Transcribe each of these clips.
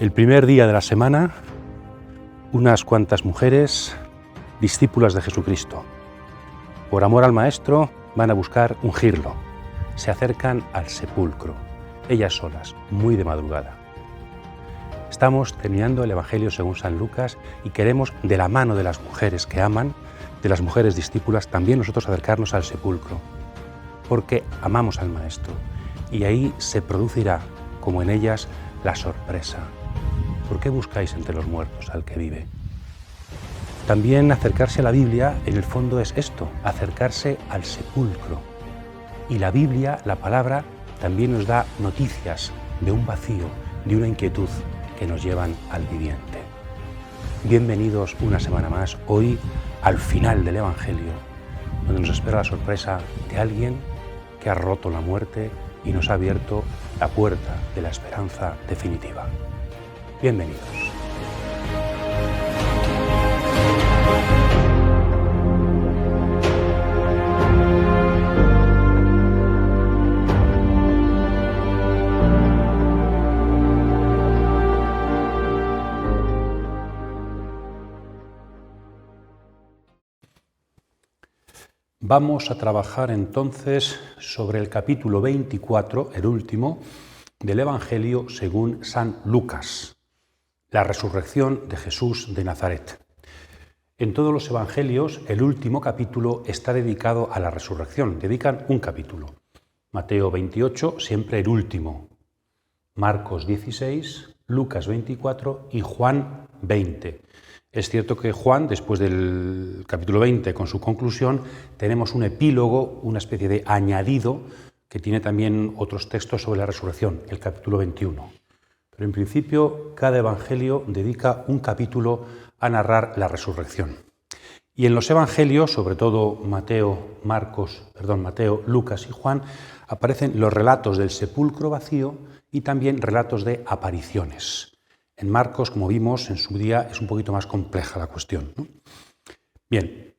El primer día de la semana, unas cuantas mujeres, discípulas de Jesucristo, por amor al Maestro, van a buscar ungirlo. Se acercan al sepulcro, ellas solas, muy de madrugada. Estamos terminando el Evangelio según San Lucas y queremos, de la mano de las mujeres que aman, de las mujeres discípulas, también nosotros acercarnos al sepulcro, porque amamos al Maestro y ahí se producirá, como en ellas, la sorpresa. ¿Por qué buscáis entre los muertos al que vive? También acercarse a la Biblia, en el fondo, es esto, acercarse al sepulcro. Y la Biblia, la palabra, también nos da noticias de un vacío, de una inquietud que nos llevan al viviente. Bienvenidos una semana más, hoy al final del Evangelio, donde nos espera la sorpresa de alguien que ha roto la muerte y nos ha abierto la puerta de la esperanza definitiva. Bienvenidos. Vamos a trabajar entonces sobre el capítulo 24, el último, del Evangelio según San Lucas, la resurrección de Jesús de Nazaret. En todos los Evangelios, el último capítulo está dedicado a la resurrección, dedican un capítulo. Mateo 28, siempre el último. Marcos 16, Lucas 24 y Juan 20. Es cierto que Juan, después del capítulo 20, con su conclusión, tenemos un epílogo, una especie de añadido, que tiene también otros textos sobre la resurrección, el capítulo 21. Pero en principio, cada evangelio dedica un capítulo a narrar la resurrección. Y en los evangelios, sobre todo Mateo, Lucas y Juan, aparecen los relatos del sepulcro vacío y también relatos de apariciones. En Marcos, como vimos en su día, es un poquito más compleja la cuestión, ¿no? Bien,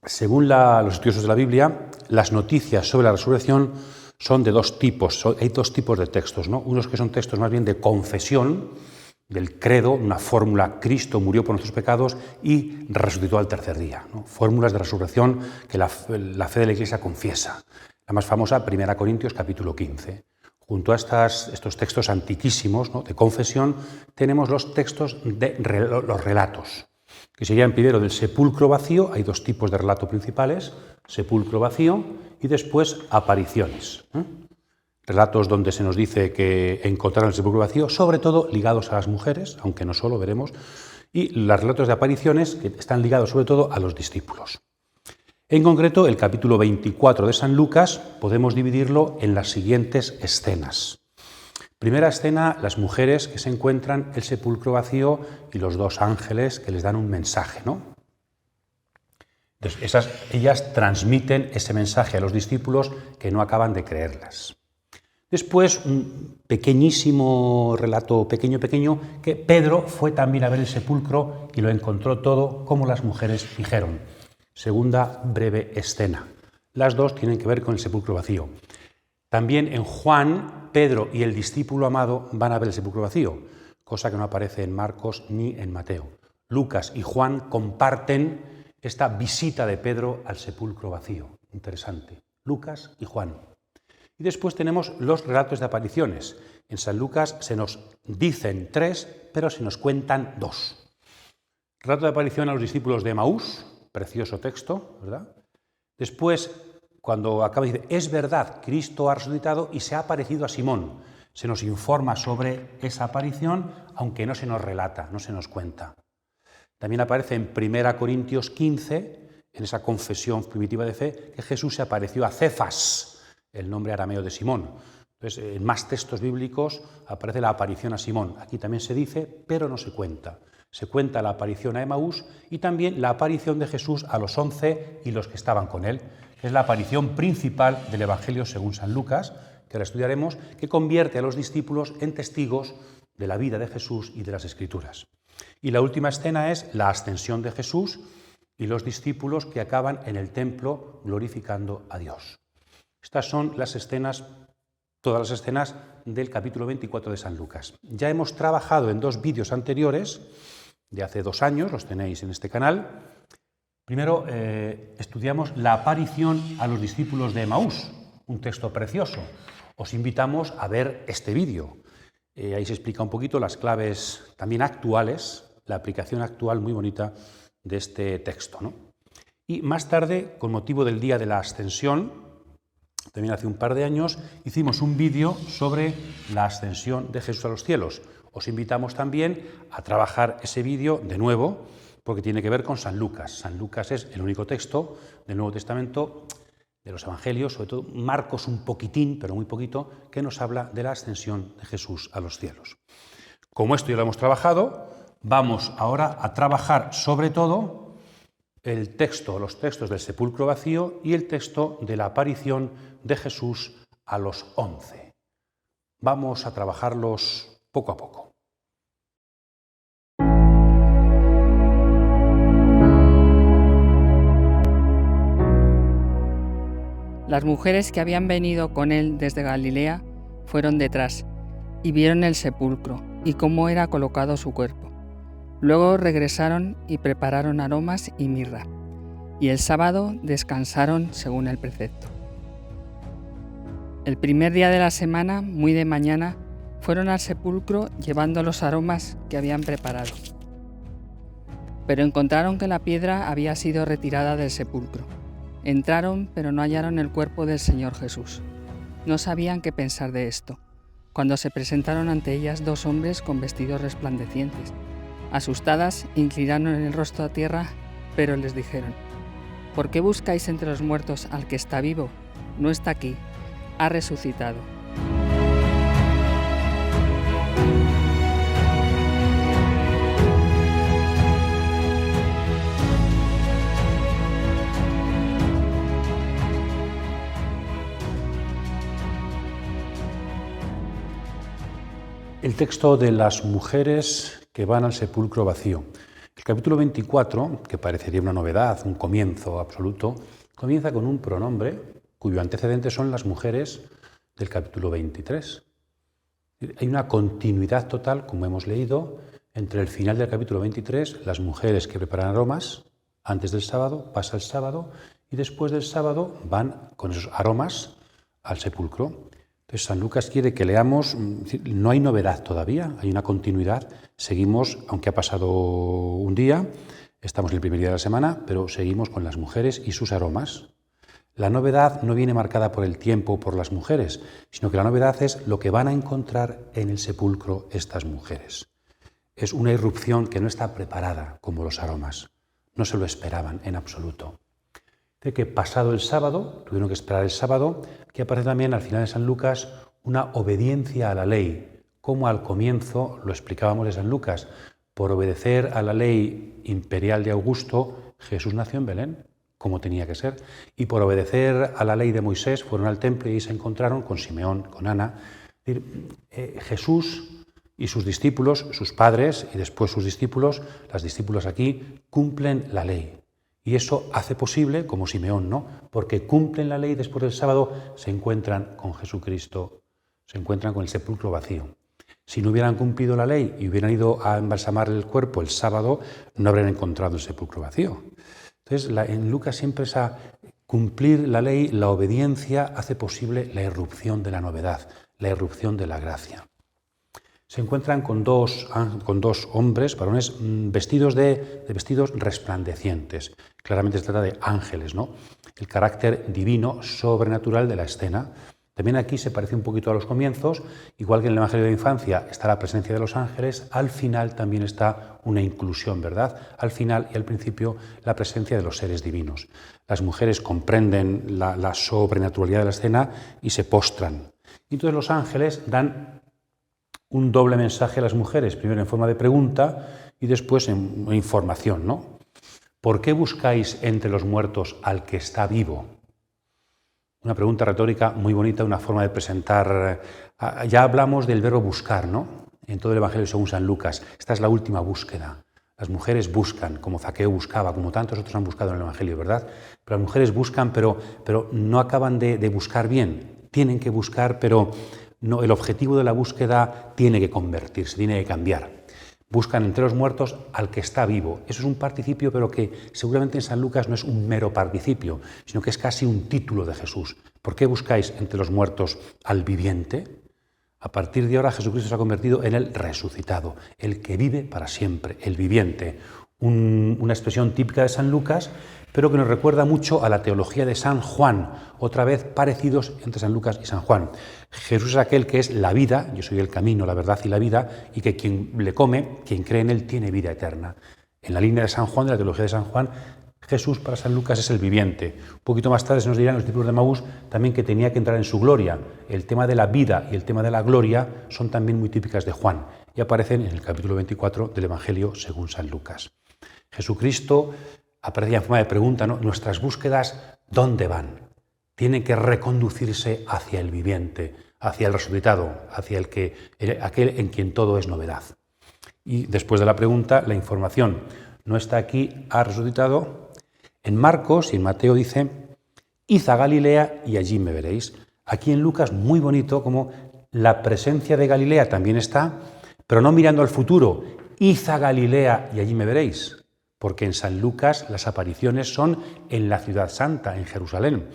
según los estudiosos de la Biblia, las noticias sobre la resurrección son de dos tipos. Hay dos tipos de textos, ¿no? Unos que son textos más bien de confesión, del credo, una fórmula: Cristo murió por nuestros pecados y resucitó al tercer día, ¿no? Fórmulas de resurrección que la fe de la Iglesia confiesa. La más famosa, 1 Corintios capítulo 15. Junto a estos textos antiquísimos, ¿no?, de confesión, tenemos los textos de los relatos, que serían primero del sepulcro vacío. Hay dos tipos de relato principales: sepulcro vacío y después apariciones. Relatos donde se nos dice que encontraron el sepulcro vacío, sobre todo ligados a las mujeres, aunque no solo, veremos, y los relatos de apariciones que están ligados sobre todo a los discípulos. En concreto, el capítulo 24 de San Lucas podemos dividirlo en las siguientes escenas. Primera escena, las mujeres que se encuentran el sepulcro vacío y los dos ángeles que les dan un mensaje, ¿no? Entonces, ellas transmiten ese mensaje a los discípulos que no acaban de creerlas. Después, un pequeñísimo relato, pequeño, que Pedro fue también a ver el sepulcro y lo encontró todo como las mujeres dijeron. Segunda breve escena. Las dos tienen que ver con el sepulcro vacío. También en Juan, Pedro y el discípulo amado van a ver el sepulcro vacío, cosa que no aparece en Marcos ni en Mateo. Lucas y Juan comparten esta visita de Pedro al sepulcro vacío. Interesante. Lucas y Juan. Y después tenemos los relatos de apariciones. En San Lucas se nos dicen 3, pero se nos cuentan 2. Relato de aparición a los discípulos de Emaús. Precioso texto, ¿verdad? Después, cuando acaba, dice: es verdad, Cristo ha resucitado y se ha aparecido a Simón. Se nos informa sobre esa aparición, aunque no se nos relata, no se nos cuenta. También aparece en 1 Corintios 15, en esa confesión primitiva de fe, que Jesús se apareció a Cefas, el nombre arameo de Simón. Entonces, en más textos bíblicos aparece la aparición a Simón. Aquí también se dice, pero no se cuenta. Se cuenta la aparición a Emaús y también la aparición de Jesús a los 11 y los que estaban con él, que es la aparición principal del Evangelio según San Lucas, que ahora estudiaremos, que convierte a los discípulos en testigos de la vida de Jesús y de las Escrituras. Y la última escena es la ascensión de Jesús y los discípulos que acaban en el templo glorificando a Dios. Estas son las escenas todas las escenas del capítulo 24 de San Lucas. Ya hemos trabajado en 2 vídeos anteriores, de hace 2 años, los tenéis en este canal. Primero estudiamos la aparición a los discípulos de Emaús, un texto precioso. Os invitamos a ver este vídeo. Ahí se explica un poquito las claves también actuales, la aplicación actual muy bonita de este texto, ¿no? Y más tarde, con motivo del Día de la Ascensión, también hace un par de años, hicimos un vídeo sobre la ascensión de Jesús a los cielos. Os invitamos también a trabajar ese vídeo de nuevo, porque tiene que ver con San Lucas. San Lucas es el único texto del Nuevo Testamento, de los Evangelios, sobre todo Marcos un poquitín, pero muy poquito, que nos habla de la ascensión de Jesús a los cielos. Como esto ya lo hemos trabajado, vamos ahora a trabajar sobre todo los textos del sepulcro vacío y el texto de la aparición de Jesús a los 11. Vamos a trabajarlos poco a poco. Las mujeres que habían venido con él desde Galilea fueron detrás y vieron el sepulcro y cómo era colocado su cuerpo. Luego regresaron y prepararon aromas y mirra, y el sábado descansaron según el precepto. El primer día de la semana, muy de mañana, fueron al sepulcro llevando los aromas que habían preparado. Pero encontraron que la piedra había sido retirada del sepulcro. Entraron, pero no hallaron el cuerpo del Señor Jesús. No sabían qué pensar de esto, cuando se presentaron ante ellas 2 hombres con vestidos resplandecientes. Asustadas, inclinaron el rostro a tierra, pero les dijeron: ¿por qué buscáis entre los muertos al que está vivo? No está aquí, ha resucitado. El texto de las mujeres que van al sepulcro vacío. El capítulo 24, que parecería una novedad, un comienzo absoluto, comienza con un pronombre cuyo antecedente son las mujeres del capítulo 23. Hay una continuidad total, como hemos leído, entre el final del capítulo 23, las mujeres que preparan aromas, antes del sábado, pasa el sábado, y después del sábado van con esos aromas al sepulcro. Entonces San Lucas quiere que leamos, no hay novedad todavía, hay una continuidad, seguimos, aunque ha pasado un día, estamos en el primer día de la semana, pero seguimos con las mujeres y sus aromas. La novedad no viene marcada por el tiempo o por las mujeres, sino que la novedad es lo que van a encontrar en el sepulcro estas mujeres. Es una irrupción que no está preparada como los aromas, no se lo esperaban en absoluto. De que pasado el sábado, tuvieron que esperar el sábado, que aparece también al final de San Lucas una obediencia a la ley, como al comienzo lo explicábamos de San Lucas. Por obedecer a la ley imperial de Augusto, Jesús nació en Belén, como tenía que ser, y por obedecer a la ley de Moisés fueron al templo y se encontraron con Simeón, con Ana. Es decir, Jesús y sus discípulos, sus padres y después sus discípulos, las discípulas aquí, cumplen la ley. Y eso hace posible, como Simeón, ¿no? Porque cumplen la ley después del sábado, se encuentran con Jesucristo, se encuentran con el sepulcro vacío. Si no hubieran cumplido la ley y hubieran ido a embalsamar el cuerpo el sábado, no habrían encontrado el sepulcro vacío. Entonces, en Lucas siempre cumplir la ley, la obediencia, hace posible la irrupción de la novedad, la irrupción de la gracia. Se encuentran con dos hombres, varones, vestidos de vestidos resplandecientes. Claramente se trata de ángeles, ¿no? El carácter divino, sobrenatural de la escena. También aquí se parece un poquito a los comienzos, igual que en el Evangelio de la Infancia está la presencia de los ángeles, al final también está una inclusión, ¿verdad? Al final y al principio la presencia de los seres divinos. Las mujeres comprenden la sobrenaturalidad de la escena y se postran. Y entonces los ángeles dan un doble mensaje a las mujeres, primero en forma de pregunta y después en información, ¿no? ¿Por qué buscáis entre los muertos al que está vivo? Una pregunta retórica muy bonita, una forma de presentar. Ya hablamos del verbo buscar, ¿no? En todo el Evangelio según San Lucas. Esta es la última búsqueda. Las mujeres buscan, como Zaqueo buscaba, como tantos otros han buscado en el Evangelio, ¿verdad? Pero las mujeres buscan, pero no acaban de buscar bien. tienen que buscar, pero no, el objetivo de la búsqueda tiene que convertirse, tiene que cambiar. Buscan entre los muertos al que está vivo. Eso es un participio, pero que seguramente en San Lucas no es un mero participio, sino que es casi un título de Jesús. ¿Por qué buscáis entre los muertos al viviente? A partir de ahora Jesucristo se ha convertido en el resucitado, el que vive para siempre, el viviente. Una expresión típica de San Lucas, pero que nos recuerda mucho a la teología de San Juan, otra vez parecidos entre San Lucas y San Juan. Jesús es aquel que es la vida, yo soy el camino, la verdad y la vida, y que quien le come, quien cree en él, tiene vida eterna. En la línea de San Juan, de la teología de San Juan, Jesús para San Lucas es el viviente. Un poquito más tarde se nos dirán los discípulos de Emaús también que tenía que entrar en su gloria. El tema de la vida y el tema de la gloria son también muy típicas de Juan y aparecen en el capítulo 24 del Evangelio según San Lucas. Jesucristo aparece en forma de pregunta, ¿no? Nuestras búsquedas, ¿dónde van? Tienen que reconducirse hacia el viviente, hacia el resucitado, hacia aquel en quien todo es novedad. Y después de la pregunta, la información no está aquí, ha resucitado. En Marcos y en Mateo dice, id a Galilea y allí me veréis. Aquí en Lucas, muy bonito, como la presencia de Galilea también está, pero no mirando al futuro, id a Galilea y allí me veréis. Porque en San Lucas las apariciones son en la ciudad santa, en Jerusalén.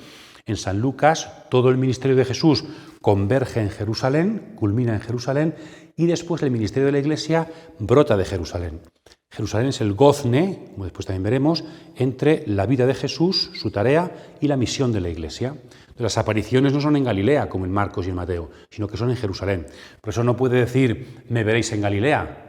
En San Lucas todo el ministerio de Jesús converge en Jerusalén, culmina en Jerusalén, y después el ministerio de la Iglesia brota de Jerusalén. Jerusalén es el gozne, como después también veremos, entre la vida de Jesús, su tarea, y la misión de la Iglesia. Las apariciones no son en Galilea, como en Marcos y en Mateo, sino que son en Jerusalén. Por eso no puede decir, me veréis en Galilea,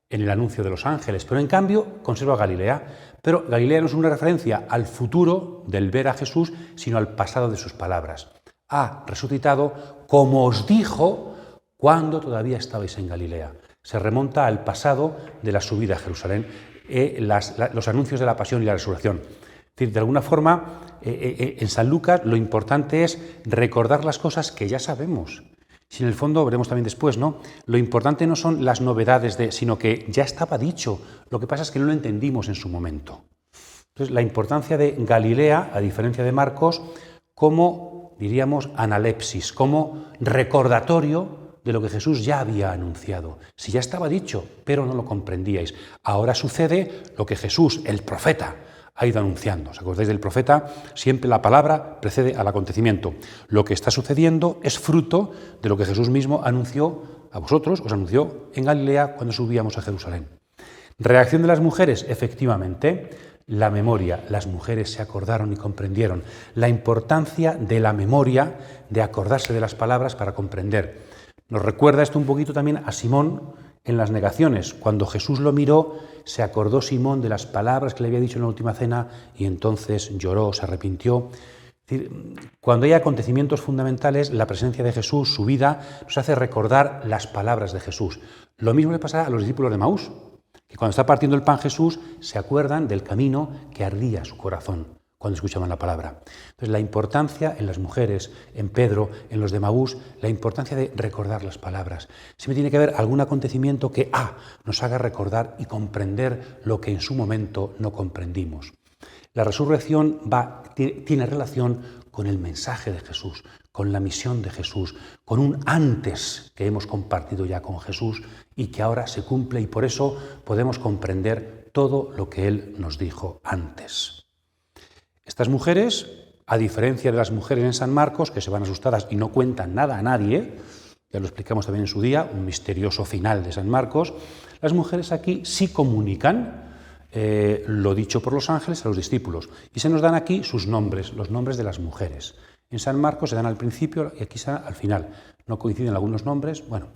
en el anuncio de los ángeles, pero en cambio conserva Galilea. Pero Galilea no es una referencia al futuro del ver a Jesús, sino al pasado de sus palabras. Ha resucitado como os dijo cuando todavía estabais en Galilea. Se remonta al pasado de la subida a Jerusalén, los anuncios de la pasión y la resurrección. Es decir, de alguna forma, en San Lucas lo importante es recordar las cosas que ya sabemos. Si en el fondo, veremos también después, ¿no? Lo importante no son las novedades, sino que ya estaba dicho. Lo que pasa es que no lo entendimos en su momento. Entonces, la importancia de Galilea, a diferencia de Marcos, como, diríamos, analepsis, como recordatorio de lo que Jesús ya había anunciado. Si ya estaba dicho, pero no lo comprendíais. Ahora sucede lo que Jesús, el profeta, ha ido anunciando. ¿Os acordáis del profeta? Siempre la palabra precede al acontecimiento. Lo que está sucediendo es fruto de lo que Jesús mismo anunció a vosotros, os anunció en Galilea cuando subíamos a Jerusalén. Reacción de las mujeres, efectivamente, la memoria. Las mujeres se acordaron y comprendieron la importancia de la memoria, de acordarse de las palabras para comprender. Nos recuerda esto un poquito también a Simón en las negaciones. Cuando Jesús lo miró, se acordó Simón de las palabras que le había dicho en la última cena y entonces lloró, se arrepintió. Es decir, cuando hay acontecimientos fundamentales, la presencia de Jesús, su vida, nos hace recordar las palabras de Jesús. Lo mismo le pasa a los discípulos de Emaús, que cuando está partiendo el pan Jesús, se acuerdan del camino que ardía su corazón cuando escuchaban la palabra. Entonces, la importancia en las mujeres, en Pedro, en los de Emaús, la importancia de recordar las palabras. Siempre tiene que haber algún acontecimiento que nos haga recordar y comprender lo que en su momento no comprendimos. La resurrección tiene relación con el mensaje de Jesús, con la misión de Jesús, con un antes que hemos compartido ya con Jesús y que ahora se cumple, y por eso podemos comprender todo lo que Él nos dijo antes. Estas mujeres, a diferencia de las mujeres en San Marcos, que se van asustadas y no cuentan nada a nadie, ya lo explicamos también en su día, un misterioso final de San Marcos, las mujeres aquí sí comunican lo dicho por los ángeles a los discípulos. Y se nos dan aquí sus nombres, los nombres de las mujeres. En San Marcos se dan al principio y aquí se dan al final. No coinciden algunos nombres. Bueno,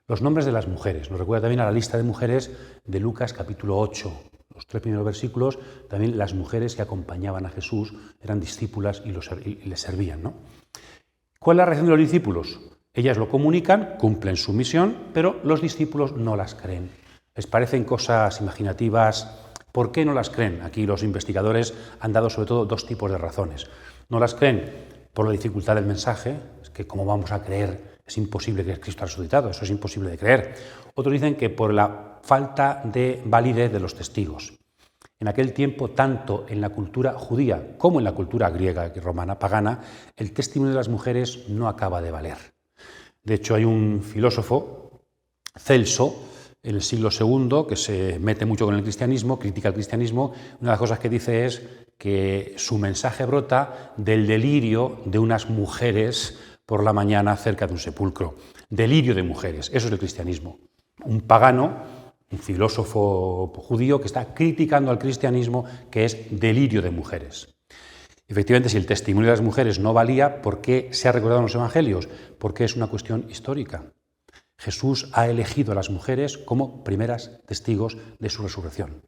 los nombres de las mujeres. Nos recuerda también a la lista de mujeres de Lucas capítulo 8. Los 3 primeros versículos, también las mujeres que acompañaban a Jesús eran discípulas y les servían, ¿no? ¿Cuál es la reacción de los discípulos? Ellas lo comunican, cumplen su misión, pero los discípulos no las creen. Les parecen cosas imaginativas. ¿Por qué no las creen? Aquí los investigadores han dado sobre todo 2 tipos de razones. No las creen por la dificultad del mensaje, es que cómo vamos a creer, es imposible que Cristo ha resucitado, eso es imposible de creer. Otros dicen que por la falta de validez de los testigos. En aquel tiempo, tanto en la cultura judía como en la cultura griega y romana pagana, el testimonio de las mujeres no acaba de valer. De hecho, hay un filósofo, Celso, en el siglo II, que se mete mucho con el cristianismo, critica el cristianismo. Una de las cosas que dice es que su mensaje brota del delirio de unas mujeres por la mañana cerca de un sepulcro. Delirio de mujeres, eso es el cristianismo. Un pagano, un filósofo judío que está criticando al cristianismo, que es delirio de mujeres. Efectivamente, si el testimonio de las mujeres no valía, ¿por qué se ha recordado en los evangelios? Porque es una cuestión histórica. Jesús ha elegido a las mujeres como primeras testigos de su resurrección.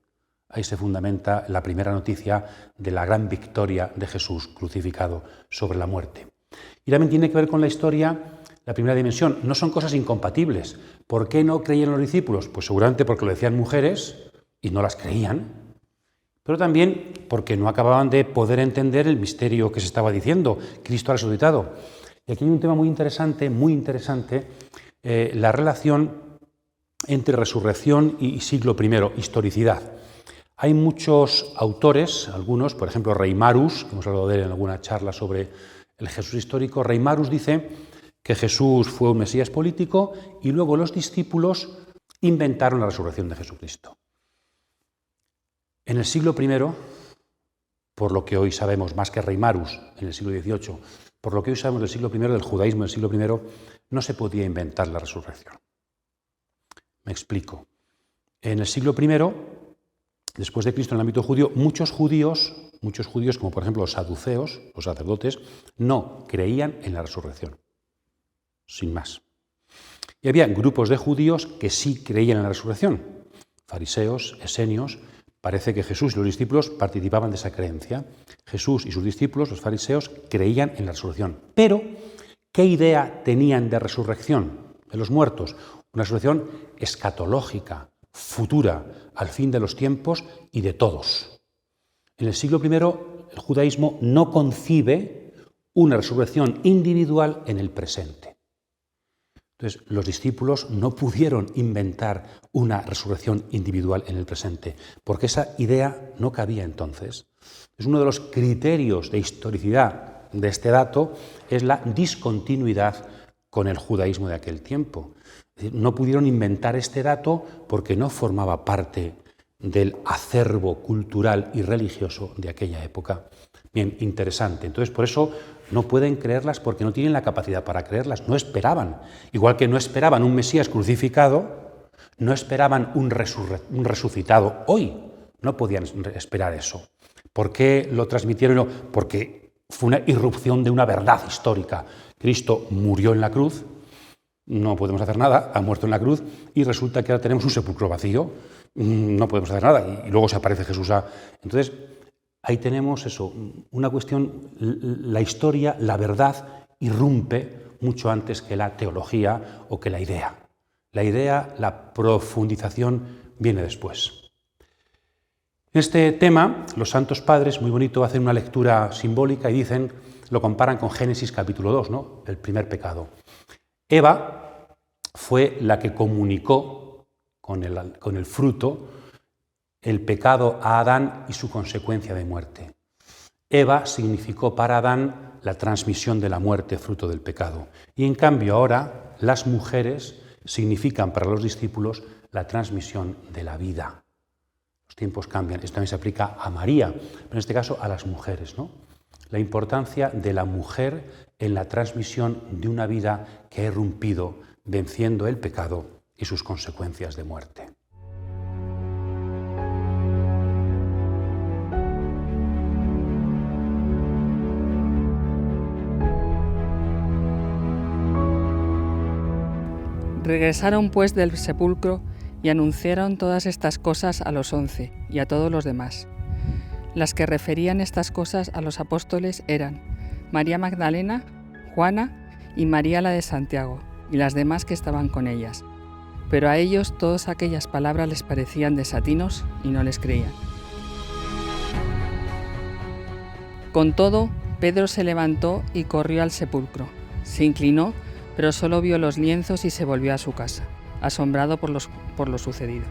Ahí se fundamenta la primera noticia de la gran victoria de Jesús crucificado sobre la muerte. Y también tiene que ver con la historia, la primera dimensión. No son cosas incompatibles. ¿Por qué no creían los discípulos? Pues seguramente porque lo decían mujeres y no las creían, pero también porque no acababan de poder entender el misterio que se estaba diciendo. Cristo ha resucitado. Y aquí hay un tema muy interesante, la relación entre resurrección y siglo I, historicidad. Hay muchos autores, algunos, por ejemplo, Reimarus, que hemos hablado de él en alguna charla sobre el Jesús histórico. Reimarus dice que Jesús fue un Mesías político y luego los discípulos inventaron la resurrección de Jesucristo. En el siglo I, por lo que hoy sabemos, más que Reimarus en el siglo XVIII, por lo que hoy sabemos del siglo I, del judaísmo del siglo I, no se podía inventar la resurrección. Me explico. En el siglo I, después de Cristo en el ámbito judío, muchos judíos, como por ejemplo los saduceos, los sacerdotes, no creían en la resurrección. Sin más. Y había grupos de judíos que sí creían en la resurrección. Fariseos, esenios. Parece que Jesús y los discípulos participaban de esa creencia. Jesús y sus discípulos, los fariseos, creían en la resurrección. Pero, ¿qué idea tenían de resurrección de los muertos? Una resurrección escatológica, futura, al fin de los tiempos y de todos. En el siglo I, el judaísmo no concibe una resurrección individual en el presente. Entonces, los discípulos no pudieron inventar una resurrección individual en el presente, porque esa idea no cabía entonces. Es uno de los criterios de historicidad de este dato, es la discontinuidad con el judaísmo de aquel tiempo. Es decir, no pudieron inventar este dato porque no formaba parte del acervo cultural y religioso de aquella época. Bien, interesante. Entonces, por eso no pueden creerlas porque no tienen la capacidad para creerlas. No esperaban. Igual que no esperaban un Mesías crucificado, no esperaban un resucitado hoy. No podían esperar eso. ¿Por qué lo transmitieron? Porque fue una irrupción de una verdad histórica. Cristo murió en la cruz, no podemos hacer nada, ha muerto en la cruz y resulta que ahora tenemos un sepulcro vacío, no podemos hacer nada y luego se aparece Jesús. Entonces, ahí tenemos eso, una cuestión, la historia, la verdad irrumpe mucho antes que la teología o que la idea. La idea, la profundización viene después. En este tema, los santos padres, muy bonito, hacen una lectura simbólica y dicen, lo comparan con Génesis capítulo 2, ¿no? El primer pecado. Eva fue la que comunicó con el fruto el pecado a Adán y su consecuencia de muerte. Eva significó para Adán la transmisión de la muerte fruto del pecado. Y en cambio ahora las mujeres significan para los discípulos la transmisión de la vida. Los tiempos cambian. Esto también se aplica a María, pero en este caso a las mujeres, ¿no? La importancia de la mujer en la transmisión de una vida que ha irrumpido venciendo el pecado y sus consecuencias de muerte. Regresaron pues del sepulcro y anunciaron todas estas cosas a los 11 y a todos los demás. Las que referían estas cosas a los apóstoles eran María Magdalena, Juana y María la de Santiago, y las demás que estaban con ellas. Pero a ellos todas aquellas palabras les parecían desatinos y no les creían. Con todo, Pedro se levantó y corrió al sepulcro. Se inclinó, pero solo vio los lienzos y se volvió a su casa, asombrado por lo sucedido.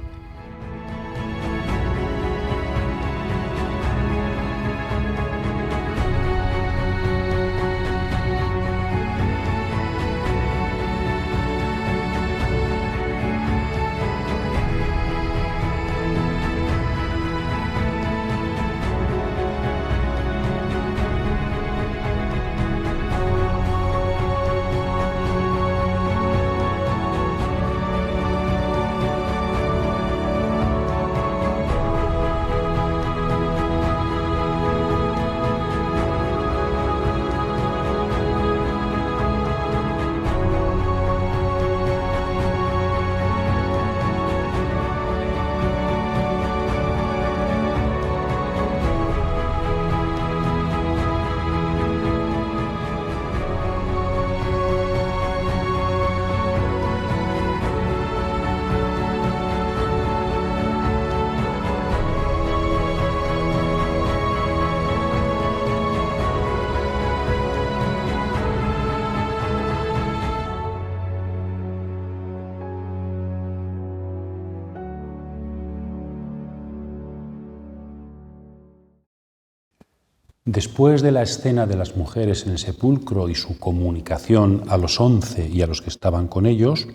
Después de la escena de las mujeres en el sepulcro y su comunicación a los 11 y a los que estaban con ellos,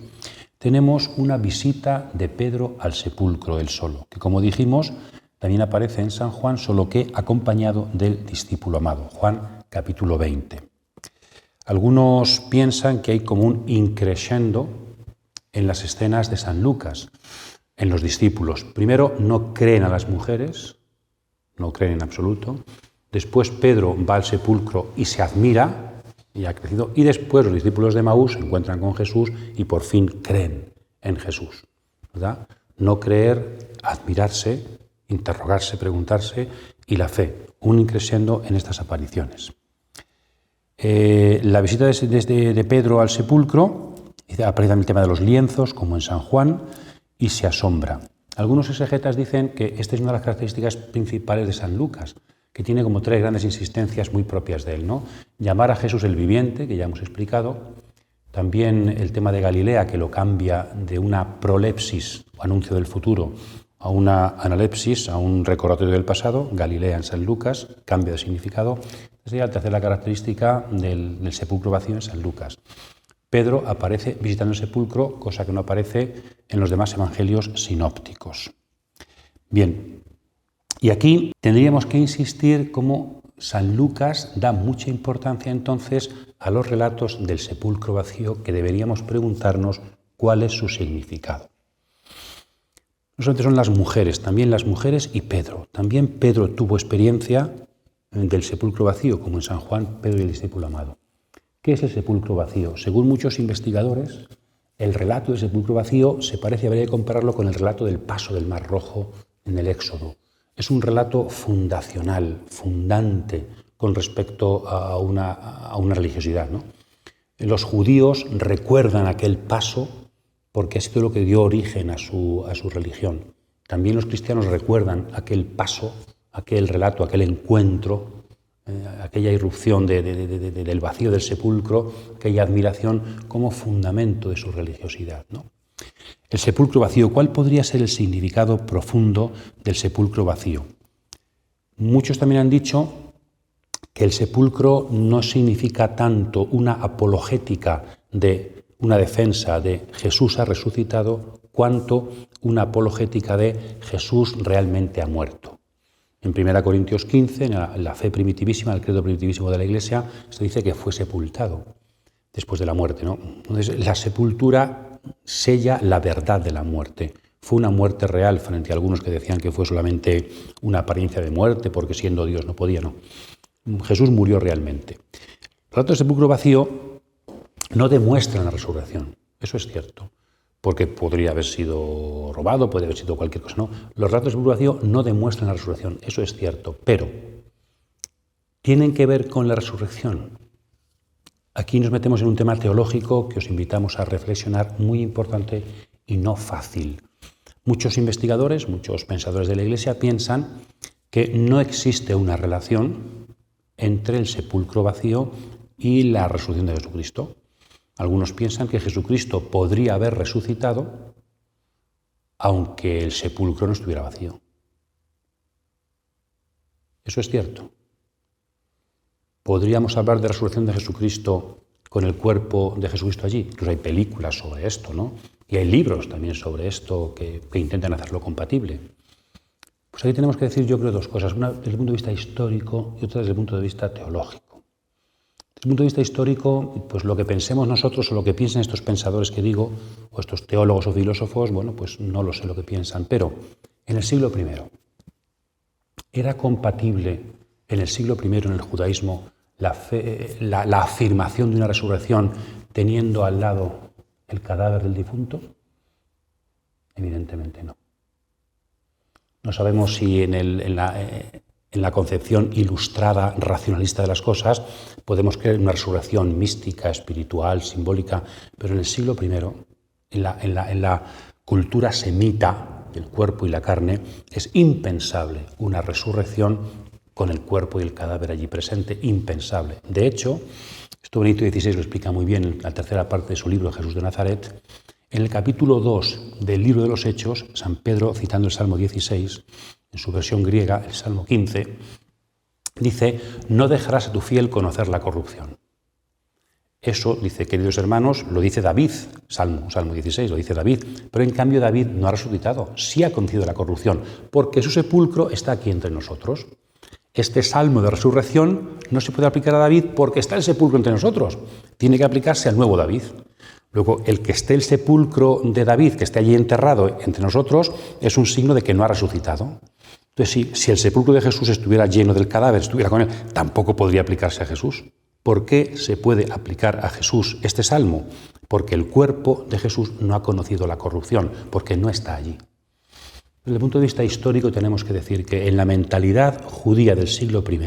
tenemos una visita de Pedro al sepulcro él solo, que como dijimos también aparece en San Juan, solo que acompañado del discípulo amado, Juan capítulo 20. Algunos piensan que hay como un increscendo en las escenas de San Lucas, en los discípulos. Primero, no creen a las mujeres, no creen en absoluto. Después Pedro va al sepulcro y se admira, y ha crecido. Y después los discípulos de Maús se encuentran con Jesús y por fin creen en Jesús, ¿verdad? No creer, admirarse, interrogarse, preguntarse, y la fe, un increscendo en estas apariciones. La visita de Pedro al sepulcro, aparece el tema de los lienzos, como en San Juan, y se asombra. Algunos exegetas dicen que esta es una de las características principales de San Lucas, que tiene como 3 grandes insistencias muy propias de él, ¿no? Llamar a Jesús el viviente, que ya hemos explicado, también el tema de Galilea, que lo cambia de una prolepsis, o anuncio del futuro, a una analepsis, a un recordatorio del pasado. Galilea en San Lucas, cambio de significado. Esa sería la tercera característica del sepulcro vacío en San Lucas. Pedro aparece visitando el sepulcro, cosa que no aparece en los demás evangelios sinópticos. Bien, y aquí tendríamos que insistir cómo San Lucas da mucha importancia entonces a los relatos del sepulcro vacío, que deberíamos preguntarnos cuál es su significado. No solamente son las mujeres, también las mujeres y Pedro. También Pedro tuvo experiencia del sepulcro vacío, como en San Juan, Pedro y el discípulo amado. ¿Qué es el sepulcro vacío? Según muchos investigadores, el relato del sepulcro vacío se parece, habría que compararlo con el relato del paso del Mar Rojo en el Éxodo. Es un relato fundacional, fundante con respecto a una religiosidad, ¿no? Los judíos recuerdan aquel paso porque ha sido lo que dio origen a su religión. También los cristianos recuerdan aquel paso, aquel relato, aquel encuentro, aquella irrupción del vacío del sepulcro, aquella admiración como fundamento de su religiosidad, ¿no? El sepulcro vacío, ¿cuál podría ser el significado profundo del sepulcro vacío? Muchos también han dicho que el sepulcro no significa tanto una apologética de una defensa de Jesús ha resucitado, cuanto una apologética de Jesús realmente ha muerto. En 1 Corintios 15, en la fe primitivísima, el credo primitivísimo de la Iglesia, se dice que fue sepultado después de la muerte, ¿no? Entonces, la sepultura sella la verdad de la muerte. Fue una muerte real frente a algunos que decían que fue solamente una apariencia de muerte porque siendo Dios no podía, no. Jesús murió realmente. El relato del sepulcro vacío no demuestra la resurrección, eso es cierto, porque podría haber sido robado, podría haber sido cualquier cosa, no. Los relatos del sepulcro vacío no demuestran la resurrección, eso es cierto, pero tienen que ver con la resurrección. Aquí nos metemos en un tema teológico que os invitamos a reflexionar, muy importante y no fácil. Muchos investigadores, muchos pensadores de la Iglesia piensan que no existe una relación entre el sepulcro vacío y la resurrección de Jesucristo. Algunos piensan que Jesucristo podría haber resucitado aunque el sepulcro no estuviera vacío. Eso es cierto. ¿Podríamos hablar de resurrección de Jesucristo con el cuerpo de Jesucristo allí? Incluso hay películas sobre esto, ¿no? Y hay libros también sobre esto que intentan hacerlo compatible. Pues aquí tenemos que decir, yo creo, 2 cosas. Una desde el punto de vista histórico y otra desde el punto de vista teológico. Desde el punto de vista histórico, pues lo que pensemos nosotros o lo que piensen estos pensadores que digo, o estos teólogos o filósofos, bueno, pues no lo sé lo que piensan. Pero en el siglo I, ¿era compatible en el siglo I en el judaísmo la afirmación de una resurrección teniendo al lado el cadáver del difunto? Evidentemente no. No sabemos si en la concepción ilustrada, racionalista de las cosas, podemos creer en una resurrección mística, espiritual, simbólica, pero en el siglo I, en la cultura semita del cuerpo y la carne, es impensable una resurrección con el cuerpo y el cadáver allí presente, impensable. De hecho, esto Benedicto XVI lo explica muy bien en la tercera parte de su libro Jesús de Nazaret. En el capítulo 2 del libro de los Hechos, San Pedro, citando el Salmo 16, en su versión griega, el Salmo 15, dice, no dejarás a tu fiel conocer la corrupción. Eso, dice, queridos hermanos, lo dice David, Salmo 16, lo dice David, pero en cambio David no ha resucitado, sí ha conocido la corrupción, porque su sepulcro está aquí entre nosotros. Este salmo de resurrección no se puede aplicar a David porque está el sepulcro entre nosotros, tiene que aplicarse al nuevo David. Luego, el que esté el sepulcro de David, que esté allí enterrado entre nosotros, es un signo de que no ha resucitado. Entonces, si el sepulcro de Jesús estuviera lleno del cadáver, estuviera con él, tampoco podría aplicarse a Jesús. ¿Por qué se puede aplicar a Jesús este salmo? Porque el cuerpo de Jesús no ha conocido la corrupción, porque no está allí. Desde el punto de vista histórico tenemos que decir que en la mentalidad judía del siglo I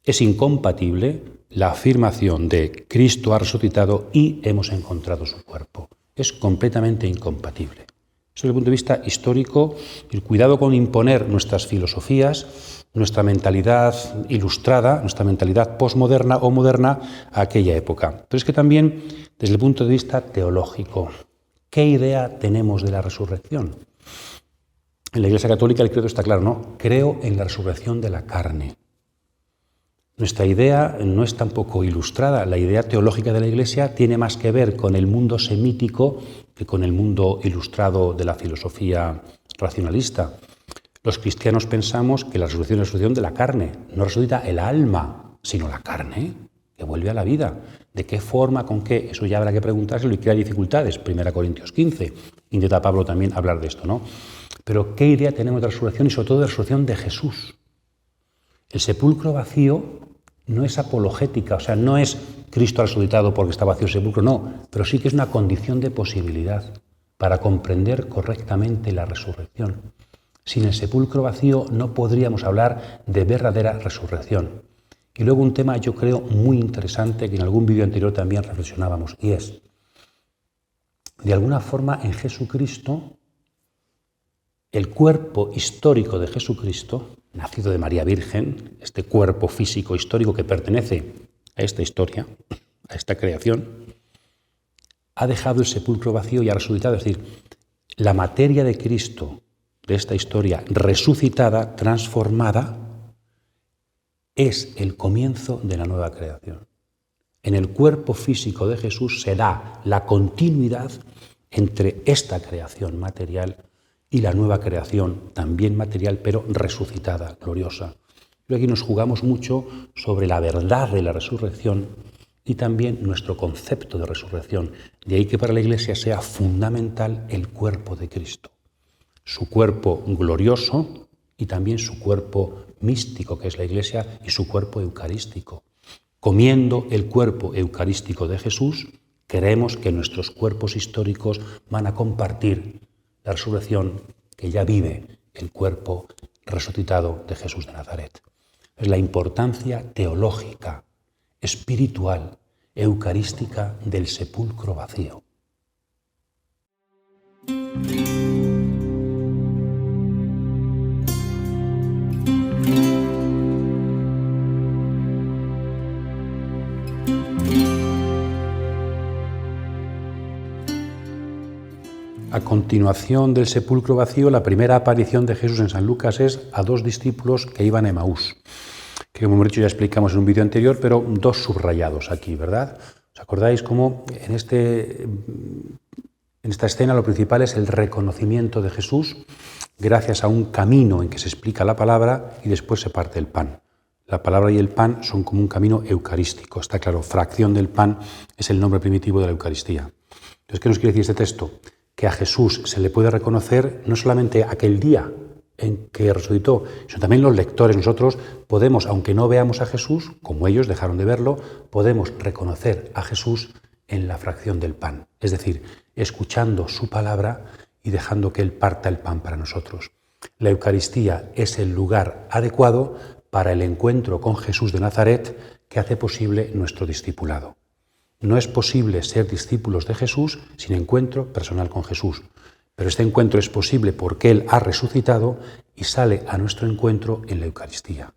es incompatible la afirmación de Cristo ha resucitado y hemos encontrado su cuerpo. Es completamente incompatible. Desde el punto de vista histórico, el cuidado con imponer nuestras filosofías, nuestra mentalidad ilustrada, nuestra mentalidad posmoderna o moderna a aquella época. Pero es que también, desde el punto de vista teológico, ¿qué idea tenemos de la resurrección? En la Iglesia Católica el credo está claro, ¿no? Creo en la resurrección de la carne. Nuestra idea no es tampoco ilustrada. La idea teológica de la Iglesia tiene más que ver con el mundo semítico que con el mundo ilustrado de la filosofía racionalista. Los cristianos pensamos que la resurrección es la resurrección de la carne. No resucita el alma, sino la carne, que vuelve a la vida. ¿De qué forma, con qué? Eso ya habrá que preguntárselo y crea dificultades. 1 Corintios 15. Intenta Pablo también hablar de esto, ¿no? Pero ¿qué idea tenemos de la resurrección y sobre todo de la resurrección de Jesús? El sepulcro vacío no es apologética, o sea, no es Cristo ha resucitado porque está vacío el sepulcro, no, pero sí que es una condición de posibilidad para comprender correctamente la resurrección. Sin el sepulcro vacío no podríamos hablar de verdadera resurrección. Y luego un tema, yo creo, muy interesante, que en algún vídeo anterior también reflexionábamos, y es, de alguna forma, en Jesucristo, el cuerpo histórico de Jesucristo, nacido de María Virgen, este cuerpo físico histórico que pertenece a esta historia, a esta creación, ha dejado el sepulcro vacío y ha resucitado. Es decir, la materia de Cristo, de esta historia resucitada, transformada, es el comienzo de la nueva creación. En el cuerpo físico de Jesús se da la continuidad entre esta creación material y la nueva creación, también material, pero resucitada, gloriosa. Y aquí nos jugamos mucho sobre la verdad de la resurrección y también nuestro concepto de resurrección. De ahí que para la Iglesia sea fundamental el cuerpo de Cristo. Su cuerpo glorioso y también su cuerpo místico, que es la Iglesia, y su cuerpo eucarístico. Comiendo el cuerpo eucarístico de Jesús, creemos que nuestros cuerpos históricos van a compartir la resurrección que ya vive el cuerpo resucitado de Jesús de Nazaret. Es la importancia teológica, espiritual, eucarística del sepulcro vacío. A continuación del sepulcro vacío, la primera aparición de Jesús en San Lucas es a dos discípulos que iban a Emaús, que como hemos dicho ya explicamos en un vídeo anterior, pero dos subrayados aquí, ¿verdad? ¿Os acordáis cómo en esta escena lo principal es el reconocimiento de Jesús gracias a un camino en que se explica la palabra y después se parte el pan? La palabra y el pan son como un camino eucarístico, está claro, fracción del pan es el nombre primitivo de la Eucaristía. Entonces, ¿qué nos quiere decir este texto? Que a Jesús se le puede reconocer no solamente aquel día en que resucitó, sino también los lectores. Nosotros podemos, aunque no veamos a Jesús, como ellos dejaron de verlo, podemos reconocer a Jesús en la fracción del pan, es decir, escuchando su palabra y dejando que Él parta el pan para nosotros. La Eucaristía es el lugar adecuado para el encuentro con Jesús de Nazaret que hace posible nuestro discipulado. No es posible ser discípulos de Jesús sin encuentro personal con Jesús, pero este encuentro es posible porque Él ha resucitado y sale a nuestro encuentro en la Eucaristía,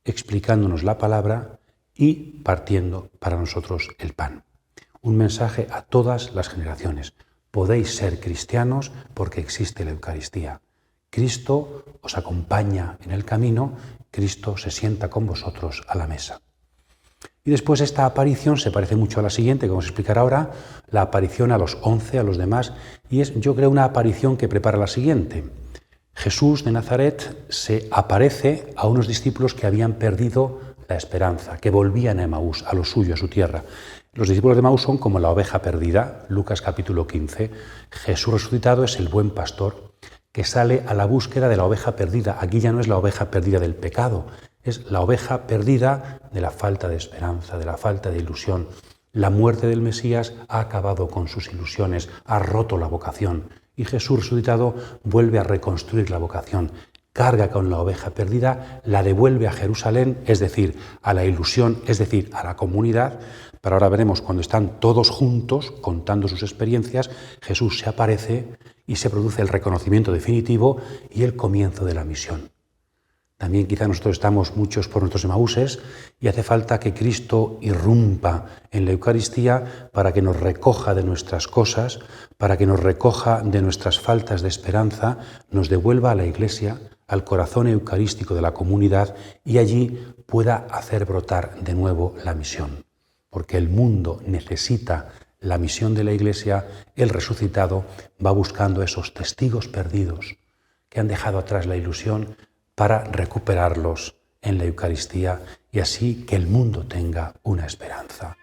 explicándonos la palabra y partiendo para nosotros el pan. Un mensaje a todas las generaciones. Podéis ser cristianos porque existe la Eucaristía. Cristo os acompaña en el camino Cristo se sienta con vosotros a la mesa. Y después esta aparición se parece mucho a la siguiente, que vamos a explicar ahora, la aparición a los 11, a los demás, y es, yo creo, una aparición que prepara la siguiente. Jesús de Nazaret se aparece a unos discípulos que habían perdido la esperanza, que volvían a Emaús, a lo suyo, a su tierra. Los discípulos de Emaús son como la oveja perdida, Lucas capítulo 15. Jesús resucitado es el buen pastor que sale a la búsqueda de la oveja perdida. Aquí ya no es la oveja perdida del pecado, es la oveja perdida de la falta de esperanza, de la falta de ilusión. La muerte del Mesías ha acabado con sus ilusiones, ha roto la vocación. Y Jesús resucitado vuelve a reconstruir la vocación, carga con la oveja perdida, la devuelve a Jerusalén, es decir, a la ilusión, es decir, a la comunidad. Pero ahora veremos, cuando están todos juntos contando sus experiencias, Jesús se aparece y se produce el reconocimiento definitivo y el comienzo de la misión. También quizá nosotros estamos muchos por nuestros Emaúses y hace falta que Cristo irrumpa en la Eucaristía para que nos recoja de nuestras cosas, para que nos recoja de nuestras faltas de esperanza, nos devuelva a la Iglesia, al corazón eucarístico de la comunidad y allí pueda hacer brotar de nuevo la misión. Porque el mundo necesita la misión de la Iglesia, el resucitado va buscando esos testigos perdidos que han dejado atrás la ilusión para recuperarlos en la Eucaristía y así que el mundo tenga una esperanza.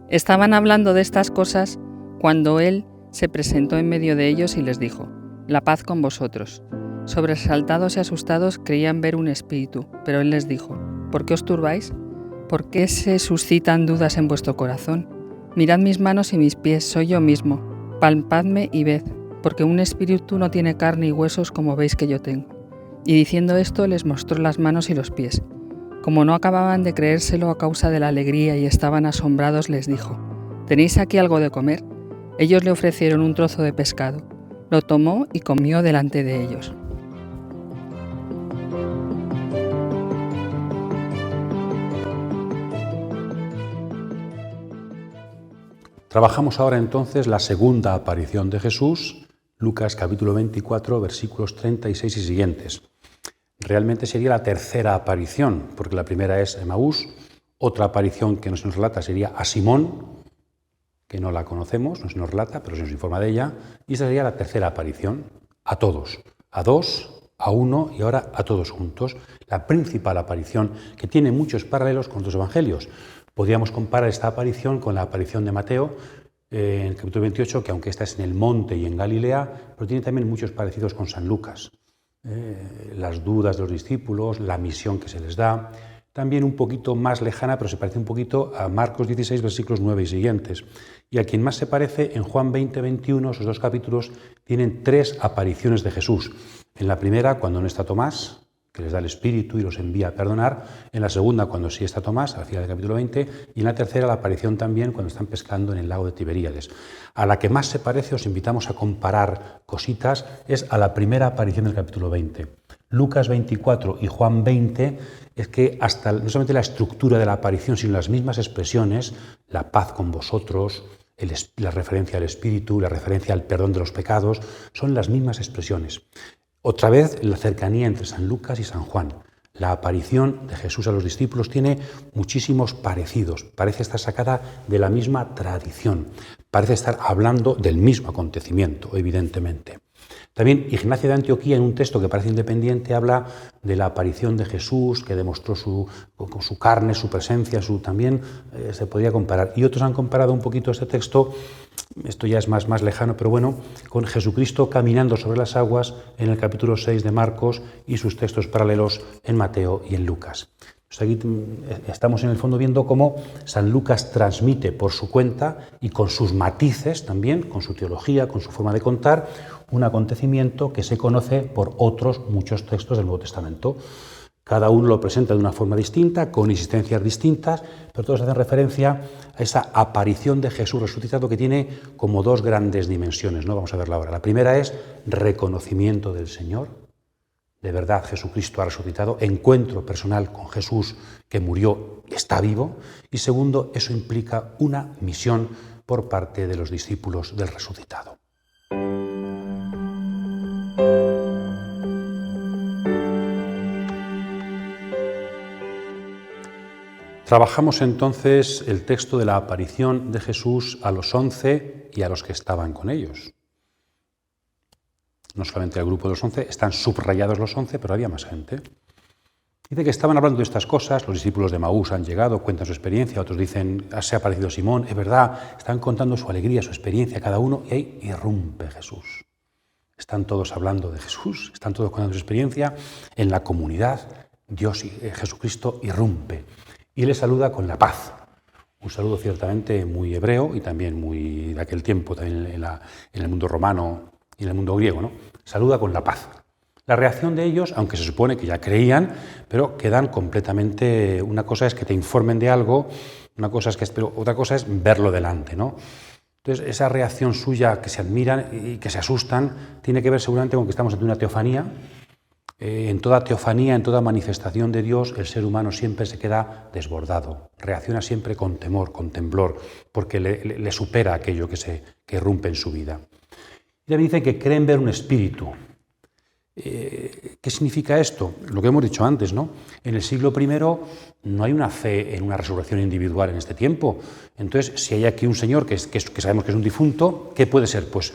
Estaban hablando de estas cosas cuando él se presentó en medio de ellos y les dijo: «La paz con vosotros». Sobresaltados y asustados creían ver un espíritu, pero él les dijo: «¿Por qué os turbáis? ¿Por qué se suscitan dudas en vuestro corazón? Mirad mis manos y mis pies, soy yo mismo. Palpadme y ved, porque un espíritu no tiene carne y huesos como veis que yo tengo». Y diciendo esto les mostró las manos y los pies. Como no acababan de creérselo a causa de la alegría y estaban asombrados, les dijo: «¿Tenéis aquí algo de comer?». Ellos le ofrecieron un trozo de pescado. Lo tomó y comió delante de ellos. Trabajamos ahora entonces la segunda aparición de Jesús, Lucas capítulo 24, versículos 36 y siguientes. Realmente sería la tercera aparición, porque la primera es Emaús, otra aparición que no se nos relata sería a Simón, que no la conocemos, no se nos relata, pero se nos informa de ella, y esa sería la tercera aparición, a todos, a dos, a uno y ahora a todos juntos, la principal aparición que tiene muchos paralelos con los evangelios. Podríamos comparar esta aparición con la aparición de Mateo en el capítulo 28, que aunque esta es en el monte y en Galilea, pero tiene también muchos parecidos con San Lucas. Las dudas de los discípulos, la misión que se les da, también un poquito más lejana, pero se parece un poquito a Marcos 16, versículos 9 y siguientes. Y a quien más se parece, en Juan 20, 21, esos dos capítulos, tienen tres apariciones de Jesús. En la primera, cuando no está Tomás, que les da el Espíritu y los envía a perdonar. En la segunda, cuando sí está Tomás, al final del capítulo 20. Y en la tercera, la aparición también, cuando están pescando en el lago de Tiberíades. A la que más se parece, os invitamos a comparar cositas, es a la primera aparición del capítulo 20. Lucas 24 y Juan 20 es que hasta no solamente la estructura de la aparición, sino las mismas expresiones, la paz con vosotros, la referencia al Espíritu, la referencia al perdón de los pecados, son las mismas expresiones. Otra vez, la cercanía entre San Lucas y San Juan. La aparición de Jesús a los discípulos tiene muchísimos parecidos. Parece estar sacada de la misma tradición. Parece estar hablando del mismo acontecimiento, evidentemente. También Ignacio de Antioquía, en un texto que parece independiente, habla de la aparición de Jesús, que demostró con su carne, su presencia, también se podría comparar. Y otros han comparado un poquito este texto, esto ya es más lejano, pero bueno, con Jesucristo caminando sobre las aguas en el capítulo 6 de Marcos y sus textos paralelos en Mateo y en Lucas. Pues aquí estamos en el fondo viendo cómo San Lucas transmite por su cuenta y con sus matices también, con su teología, con su forma de contar, un acontecimiento que se conoce por otros muchos textos del Nuevo Testamento. Cada uno lo presenta de una forma distinta, con insistencias distintas, pero todos hacen referencia a esa aparición de Jesús resucitado que tiene como dos grandes dimensiones, ¿no? Vamos a verla ahora. La primera es reconocimiento del Señor, de verdad Jesucristo ha resucitado, encuentro personal con Jesús que murió y está vivo. Y segundo, eso implica una misión por parte de los discípulos del resucitado. Trabajamos entonces el texto de la aparición de Jesús a los 11 y a los que estaban con ellos. No solamente el grupo de los 11, están subrayados los 11, pero había más gente. Dice que estaban hablando de estas cosas, los discípulos de Emaús han llegado, cuentan su experiencia, otros dicen, se ha aparecido Simón, es verdad, están contando su alegría, su experiencia, cada uno, y ahí irrumpe Jesús. Están todos hablando de Jesús, están todos contando su experiencia, en la comunidad Dios y Jesucristo irrumpe y les saluda con la paz. Un saludo ciertamente muy hebreo y también muy de aquel tiempo, también en el mundo romano y en el mundo griego, ¿no? Saluda con la paz. La reacción de ellos, aunque se supone que ya creían, pero quedan completamente... Una cosa es que te informen de algo, pero otra cosa es verlo delante, ¿no? Entonces, esa reacción suya, que se admiran y que se asustan, tiene que ver seguramente con que estamos ante una teofanía. En toda teofanía, en toda manifestación de Dios, el ser humano siempre se queda desbordado, reacciona siempre con temor, con temblor, porque le supera aquello que irrumpe en su vida. Y también dicen que creen ver un espíritu. ¿Qué significa esto? Lo que hemos dicho antes, ¿no? En el siglo I no hay una fe en una resurrección individual en este tiempo. Entonces, si hay aquí un señor que sabemos que es un difunto, ¿qué puede ser? Pues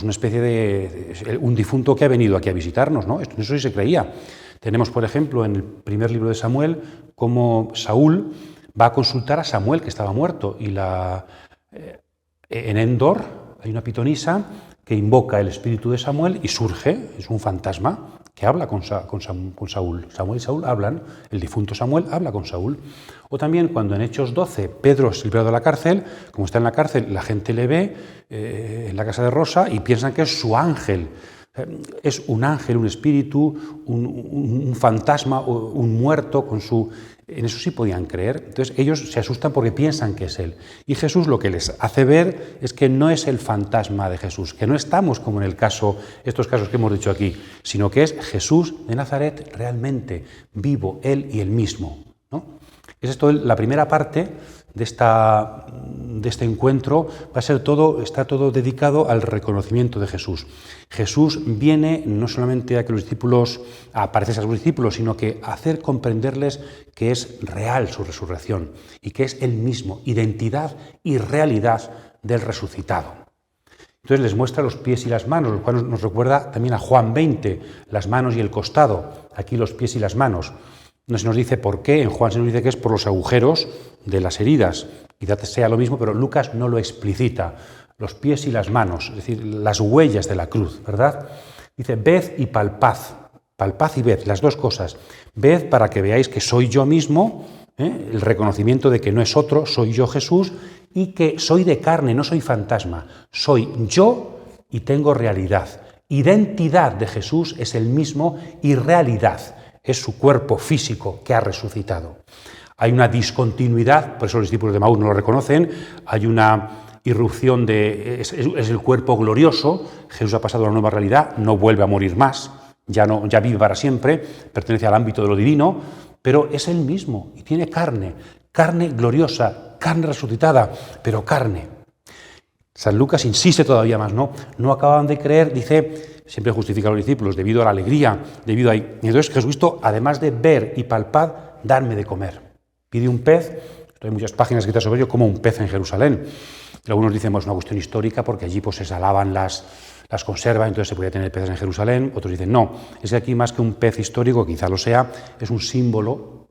una especie de... un difunto que ha venido aquí a visitarnos, ¿no? Eso sí se creía. Tenemos, por ejemplo, en el primer libro de Samuel, cómo Saúl va a consultar a Samuel, que estaba muerto, y en Endor hay una pitonisa que invoca el espíritu de Samuel y surge, es un fantasma que habla con Saúl. Samuel y Saúl hablan, el difunto Samuel habla con Saúl. O también cuando en Hechos 12 Pedro es liberado de la cárcel, como está en la cárcel, la gente le ve en la casa de Rosa y piensan que es su ángel. Es un ángel, un espíritu, un fantasma, un muerto con su... En eso sí podían creer. Entonces ellos se asustan porque piensan que es él. Y Jesús lo que les hace ver es que no es el fantasma de Jesús, que no estamos como en estos casos que hemos dicho aquí, sino que es Jesús de Nazaret realmente vivo, él y él mismo, ¿no? Es esto la primera parte de este encuentro, está todo dedicado al reconocimiento de Jesús. Jesús viene no solamente a que los discípulos, a parecerse a los discípulos, sino que a hacer comprenderles que es real su resurrección y que es él mismo, identidad y realidad del resucitado. Entonces les muestra los pies y las manos, lo cual nos recuerda también a Juan 20, las manos y el costado, aquí los pies y las manos. No se nos dice por qué, en Juan se nos dice que es por los agujeros de las heridas, quizás sea lo mismo, pero Lucas no lo explicita, los pies y las manos, es decir, las huellas de la cruz, ¿verdad? Dice, ved y palpad y ved, las dos cosas, ved para que veáis que soy yo mismo, el reconocimiento de que no es otro, soy yo Jesús, y que soy de carne, no soy fantasma, soy yo y tengo realidad. Identidad de Jesús es el mismo y realidad es su cuerpo físico que ha resucitado. Hay una discontinuidad, por eso los discípulos de Emaús no lo reconocen, hay una irrupción es el cuerpo glorioso, Jesús ha pasado a la nueva realidad, no vuelve a morir más, ya vive para siempre, pertenece al ámbito de lo divino, pero es él mismo y tiene carne gloriosa, carne resucitada, pero carne. San Lucas insiste todavía más, no acaban de creer, dice, siempre justifica a los discípulos, debido a la alegría, Y entonces Jesucristo, además de ver y palpar, darme de comer. Pide un pez, hay muchas páginas escritas sobre ello, como un pez en Jerusalén. Algunos dicen, es una cuestión histórica, porque allí se salaban las conservas, entonces se podía tener peces en Jerusalén. Otros dicen, no, es que aquí más que un pez histórico, quizá lo sea, es un símbolo,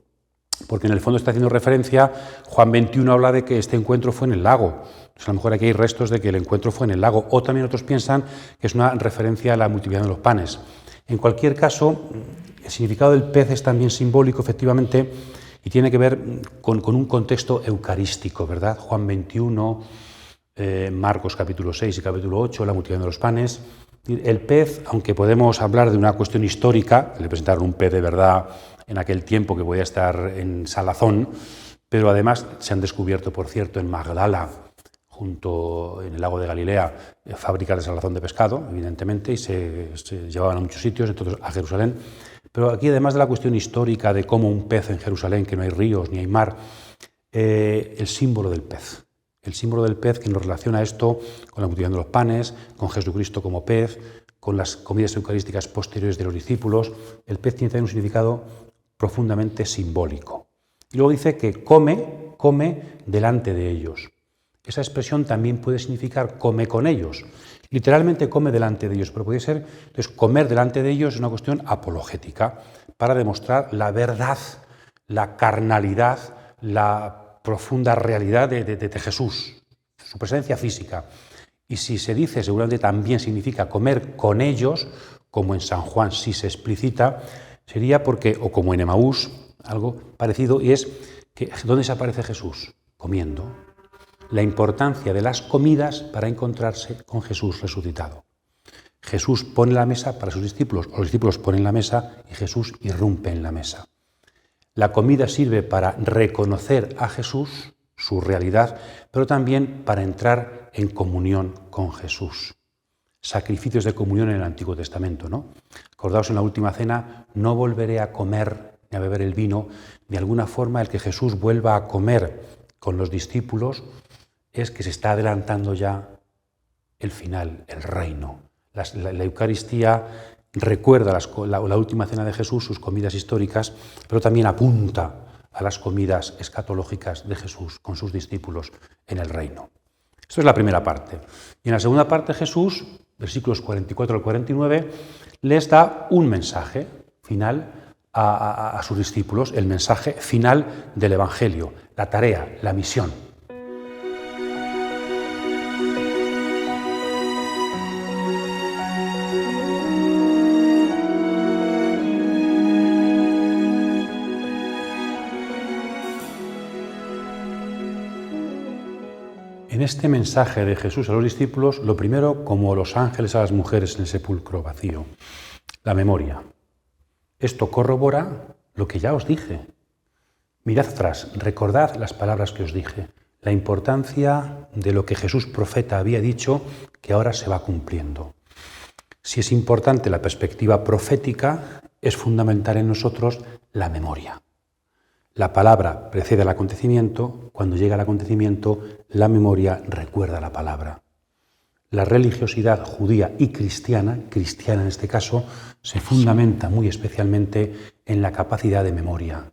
porque en el fondo está haciendo referencia, Juan 21 habla de que este encuentro fue en el lago. Entonces, a lo mejor aquí hay restos de que el encuentro fue en el lago, o también otros piensan que es una referencia a la multiplicación de los panes. En cualquier caso, el significado del pez es también simbólico, efectivamente, y tiene que ver con un contexto eucarístico, ¿verdad? Juan 21, Marcos capítulo 6 y capítulo 8, la multiplicación de los panes. El pez, aunque podemos hablar de una cuestión histórica, le presentaron un pez de verdad en aquel tiempo que podía estar en salazón, pero además se han descubierto, por cierto, en Magdala, junto en el lago de Galilea, fábricas de salazón de pescado, evidentemente, y se llevaban a muchos sitios, entonces a Jerusalén. Pero aquí, además de la cuestión histórica de cómo un pez en Jerusalén, que no hay ríos ni hay mar, el símbolo del pez. El símbolo del pez que nos relaciona esto con la multiplicación de los panes, con Jesucristo como pez, con las comidas eucarísticas posteriores de los discípulos. El pez tiene también un significado profundamente simbólico. Y luego dice que come delante de ellos. Esa expresión también puede significar come con ellos. Literalmente come delante de ellos, pero puede ser, entonces, comer delante de ellos es una cuestión apologética para demostrar la verdad, la carnalidad, la profunda realidad de Jesús, su presencia física. Y si se dice, seguramente también significa comer con ellos, como en San Juan sí se explicita, sería porque, o como en Emaús, algo parecido, y es que ¿dónde se aparece Jesús? Comiendo. La importancia de las comidas para encontrarse con Jesús resucitado. Jesús pone la mesa para sus discípulos, o los discípulos ponen la mesa y Jesús irrumpe en la mesa. La comida sirve para reconocer a Jesús, su realidad, pero también para entrar en comunión con Jesús. Sacrificios de comunión en el Antiguo Testamento, ¿no? Acordaos en la última cena, no volveré a comer ni a beber el vino. De alguna forma, el que Jesús vuelva a comer con los discípulos es que se está adelantando ya el final, el reino. La Eucaristía recuerda la última cena de Jesús, sus comidas históricas, pero también apunta a las comidas escatológicas de Jesús con sus discípulos en el reino. Esto es la primera parte. Y en la segunda parte Jesús, versículos 44 al 49, les da un mensaje final a sus discípulos, el mensaje final del Evangelio, la tarea, la misión. En este mensaje de Jesús a los discípulos, lo primero, como los ángeles a las mujeres en el sepulcro vacío, la memoria. Esto corrobora lo que ya os dije. Mirad atrás, recordad las palabras que os dije, la importancia de lo que Jesús profeta había dicho que ahora se va cumpliendo. Si es importante la perspectiva profética, es fundamental en nosotros la memoria. La palabra precede al acontecimiento, cuando llega el acontecimiento, la memoria recuerda la palabra. La religiosidad judía y cristiana en este caso, se fundamenta muy especialmente en la capacidad de memoria.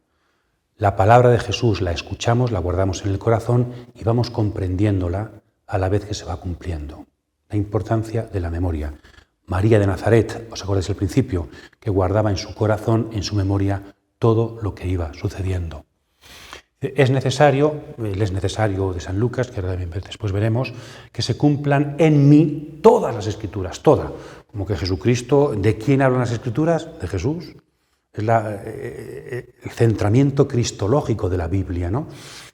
La palabra de Jesús la escuchamos, la guardamos en el corazón y vamos comprendiéndola a la vez que se va cumpliendo. La importancia de la memoria. María de Nazaret, ¿os acordáis al principio? Que guardaba en su corazón, en su memoria, todo lo que iba sucediendo. Es necesario de San Lucas, que después veremos, que se cumplan en mí todas las Escrituras, todas. Como que Jesucristo, ¿de quién hablan las Escrituras? De Jesús. Es el centramiento cristológico de la Biblia, ¿no?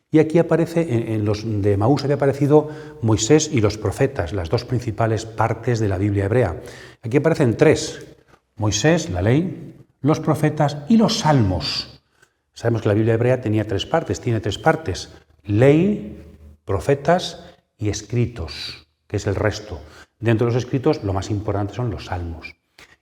Y aquí aparece, en los de Emaús había aparecido Moisés y los profetas, las dos principales partes de la Biblia hebrea. Aquí aparecen tres: Moisés, la ley, los profetas y los salmos. Sabemos que la Biblia hebrea tiene tres partes: ley, profetas y escritos, que es el resto. Dentro de los escritos, lo más importante son los salmos.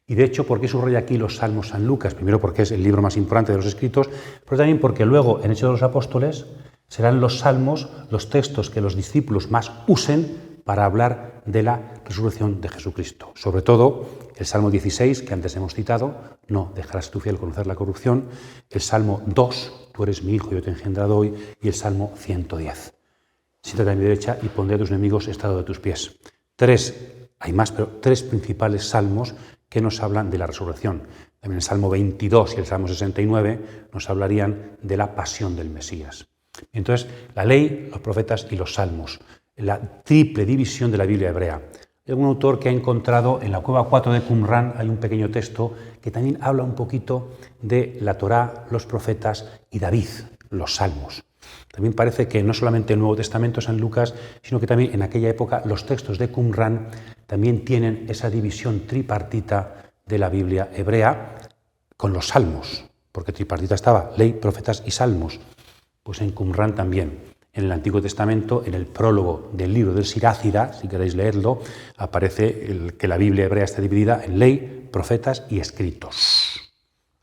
Y de hecho, ¿por qué subraya aquí los salmos San Lucas? Primero porque es el libro más importante de los escritos, pero también porque luego, en Hechos de los Apóstoles, serán los salmos los textos que los discípulos más usen para hablar de la resurrección de Jesucristo. Sobre todo el Salmo 16, que antes hemos citado, no dejarás tu fiel conocer la corrupción, el Salmo 2, tú eres mi hijo, yo te he engendrado hoy, y el Salmo 110. Siéntate a mi derecha y pondré a tus enemigos estrado de tus pies. Hay más, pero tres principales salmos que nos hablan de la resurrección. También el Salmo 22 y el Salmo 69 nos hablarían de la pasión del Mesías. Entonces, la ley, los profetas y los salmos, la triple división de la Biblia hebrea. Hay un autor que ha encontrado en la cueva 4 de Qumran, hay un pequeño texto que también habla un poquito de la Torá, los profetas y David, los salmos. También parece que no solamente el Nuevo Testamento, San Lucas, sino que también en aquella época los textos de Qumran también tienen esa división tripartita de la Biblia hebrea con los salmos, porque tripartita estaba ley, profetas y salmos. Pues en Qumran también. En el Antiguo Testamento, en el prólogo del libro del Sirácida, si queréis leerlo, aparece que la Biblia hebrea está dividida en ley, profetas y escritos.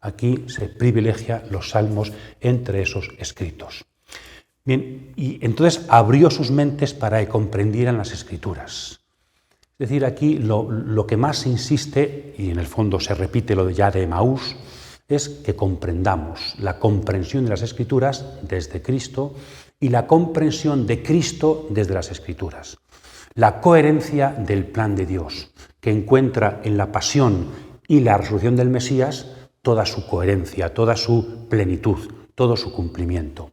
Aquí se privilegia los salmos entre esos escritos. Bien, y entonces abrió sus mentes para que comprendieran las Escrituras. Es decir, aquí lo que más se insiste, y en el fondo se repite lo de ya de Emaús, es que comprendamos la comprensión de las Escrituras desde Cristo y la comprensión de Cristo desde las Escrituras. La coherencia del plan de Dios, que encuentra en la pasión y la resurrección del Mesías toda su coherencia, toda su plenitud, todo su cumplimiento.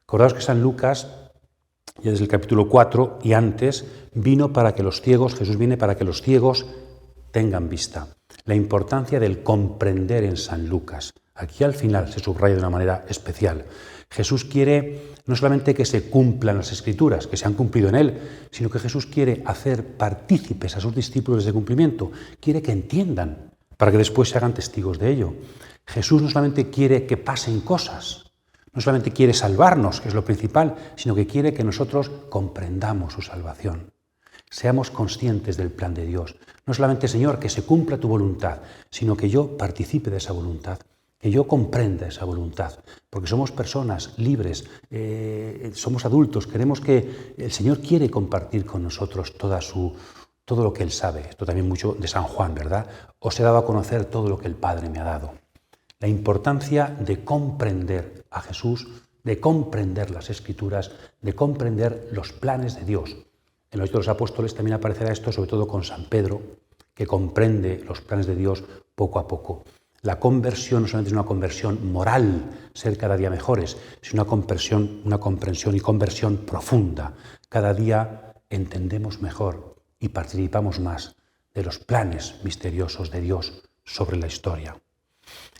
Acordaos que San Lucas, ya desde el capítulo 4 y antes, Jesús viene para que los ciegos tengan vista. La importancia del comprender en San Lucas. Aquí al final se subraya de una manera especial. Jesús quiere no solamente que se cumplan las Escrituras, que se han cumplido en Él, sino que Jesús quiere hacer partícipes a sus discípulos de ese cumplimiento. Quiere que entiendan, para que después se hagan testigos de ello. Jesús no solamente quiere que pasen cosas, no solamente quiere salvarnos, que es lo principal, sino que quiere que nosotros comprendamos su salvación. Seamos conscientes del plan de Dios. No solamente, Señor, que se cumpla tu voluntad, sino que yo participe de esa voluntad, que yo comprenda esa voluntad, porque somos personas libres, somos adultos, queremos que el Señor quiere compartir con nosotros todo lo que Él sabe. Esto también mucho de San Juan, ¿verdad? Os he dado a conocer todo lo que el Padre me ha dado. La importancia de comprender a Jesús, de comprender las Escrituras, de comprender los planes de Dios. En los Hechos de los Apóstoles también aparecerá esto, sobre todo con San Pedro, que comprende los planes de Dios poco a poco. La conversión no solamente es una conversión moral, ser cada día mejores, sino una comprensión y conversión profunda. Cada día entendemos mejor y participamos más de los planes misteriosos de Dios sobre la historia.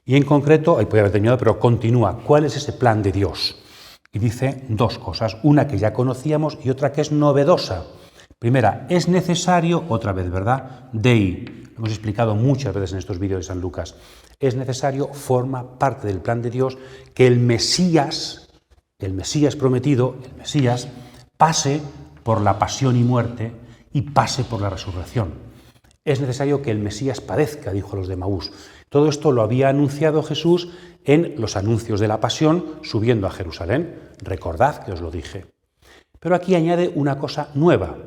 Y en concreto, ahí podría haber terminado, pero continúa. ¿Cuál es ese plan de Dios? Y dice dos cosas, una que ya conocíamos y otra que es novedosa. Primera, es necesario, otra vez, ¿verdad? Dei, lo hemos explicado muchas veces en estos vídeos de San Lucas, es necesario, forma parte del plan de Dios, que el Mesías prometido, el Mesías, pase por la pasión y muerte y pase por la resurrección. Es necesario que el Mesías padezca, dijo a los de Emaús. Todo esto lo había anunciado Jesús en los anuncios de la pasión subiendo a Jerusalén. Recordad que os lo dije. Pero aquí añade una cosa nueva.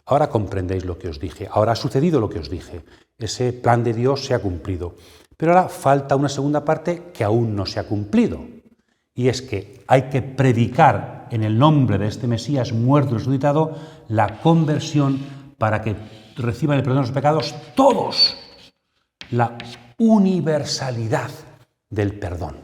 Ahora comprendéis lo que os dije, ahora ha sucedido lo que os dije. Ese plan de Dios se ha cumplido. Pero ahora falta una segunda parte que aún no se ha cumplido. Y es que hay que predicar en el nombre de este Mesías muerto y resucitado la conversión para que reciban el perdón de los pecados todos. La universalidad del perdón.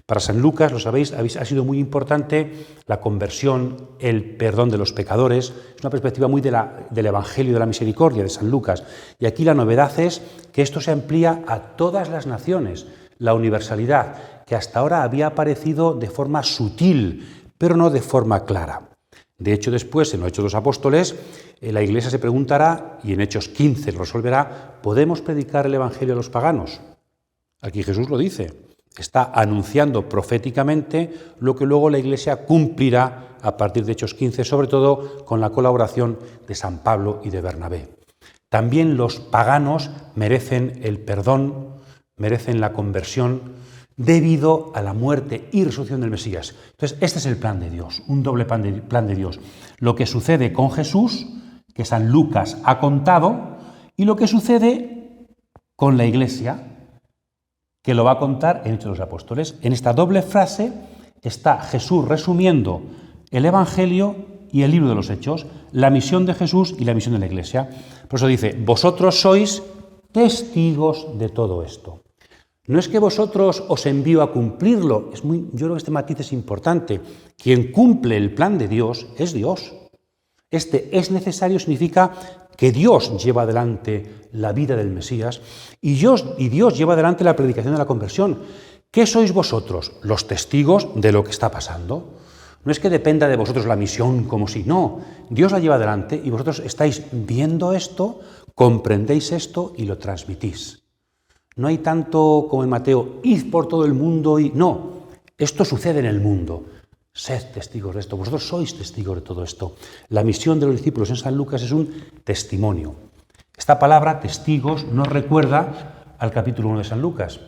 Para San Lucas, lo sabéis, ha sido muy importante la conversión, el perdón de los pecadores. Es una perspectiva muy del Evangelio de la Misericordia de San Lucas. Y aquí la novedad es que esto se amplía a todas las naciones. La universalidad, que hasta ahora había aparecido de forma sutil, pero no de forma clara. De hecho, después, en los Hechos de los Apóstoles, la Iglesia se preguntará, y en Hechos 15 lo resolverá, ¿podemos predicar el Evangelio a los paganos? Aquí Jesús lo dice. Está anunciando proféticamente lo que luego la Iglesia cumplirá a partir de Hechos 15, sobre todo con la colaboración de San Pablo y de Bernabé. También los paganos merecen el perdón, merecen la conversión debido a la muerte y resurrección del Mesías. Entonces, este es el plan de Dios, un doble plan de Dios. Lo que sucede con Jesús, que San Lucas ha contado, y lo que sucede con la Iglesia, que lo va a contar en Hechos de los Apóstoles. En esta doble frase está Jesús resumiendo el Evangelio y el libro de los Hechos, la misión de Jesús y la misión de la Iglesia. Por eso dice, vosotros sois testigos de todo esto. No es que vosotros os envío a cumplirlo, yo creo que este matiz es importante. Quien cumple el plan de Dios es Dios. Este es necesario significa que Dios lleva adelante la vida del Mesías y Dios lleva adelante la predicación de la conversión. ¿Qué sois vosotros? Los testigos de lo que está pasando. No es que dependa de vosotros la misión como si, no. Dios la lleva adelante y vosotros estáis viendo esto, comprendéis esto y lo transmitís. No hay tanto como en Mateo, id por todo el mundo y... No, esto sucede en el mundo. Sed testigos de esto, vosotros sois testigos de todo esto. La misión de los discípulos en San Lucas es un testimonio. Esta palabra, testigos, nos recuerda al capítulo 1 de San Lucas.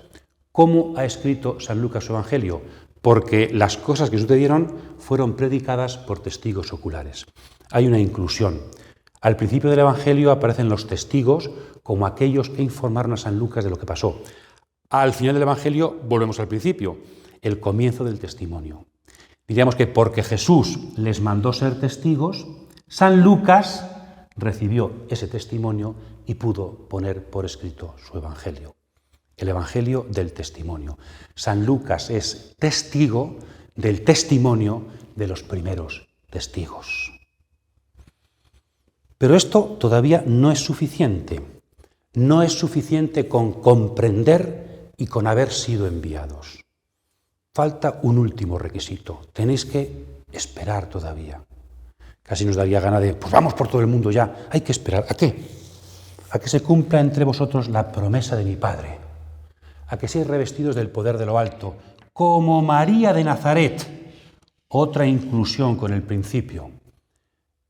¿Cómo ha escrito San Lucas su Evangelio? Porque las cosas que sucedieron fueron predicadas por testigos oculares. Hay una inclusión. Al principio del Evangelio aparecen los testigos como aquellos que informaron a San Lucas de lo que pasó. Al final del Evangelio volvemos al principio, el comienzo del testimonio. Diríamos que porque Jesús les mandó ser testigos, San Lucas recibió ese testimonio y pudo poner por escrito su Evangelio. El Evangelio del testimonio. San Lucas es testigo del testimonio de los primeros testigos. Pero esto todavía no es suficiente. No es suficiente con comprender y con haber sido enviados. Falta un último requisito. Tenéis que esperar todavía. Casi nos daría gana de, pues vamos por todo el mundo ya. Hay que esperar. ¿A qué? A que se cumpla entre vosotros la promesa de mi Padre. A que seáis revestidos del poder de lo alto, como María de Nazaret. Otra inclusión con el principio.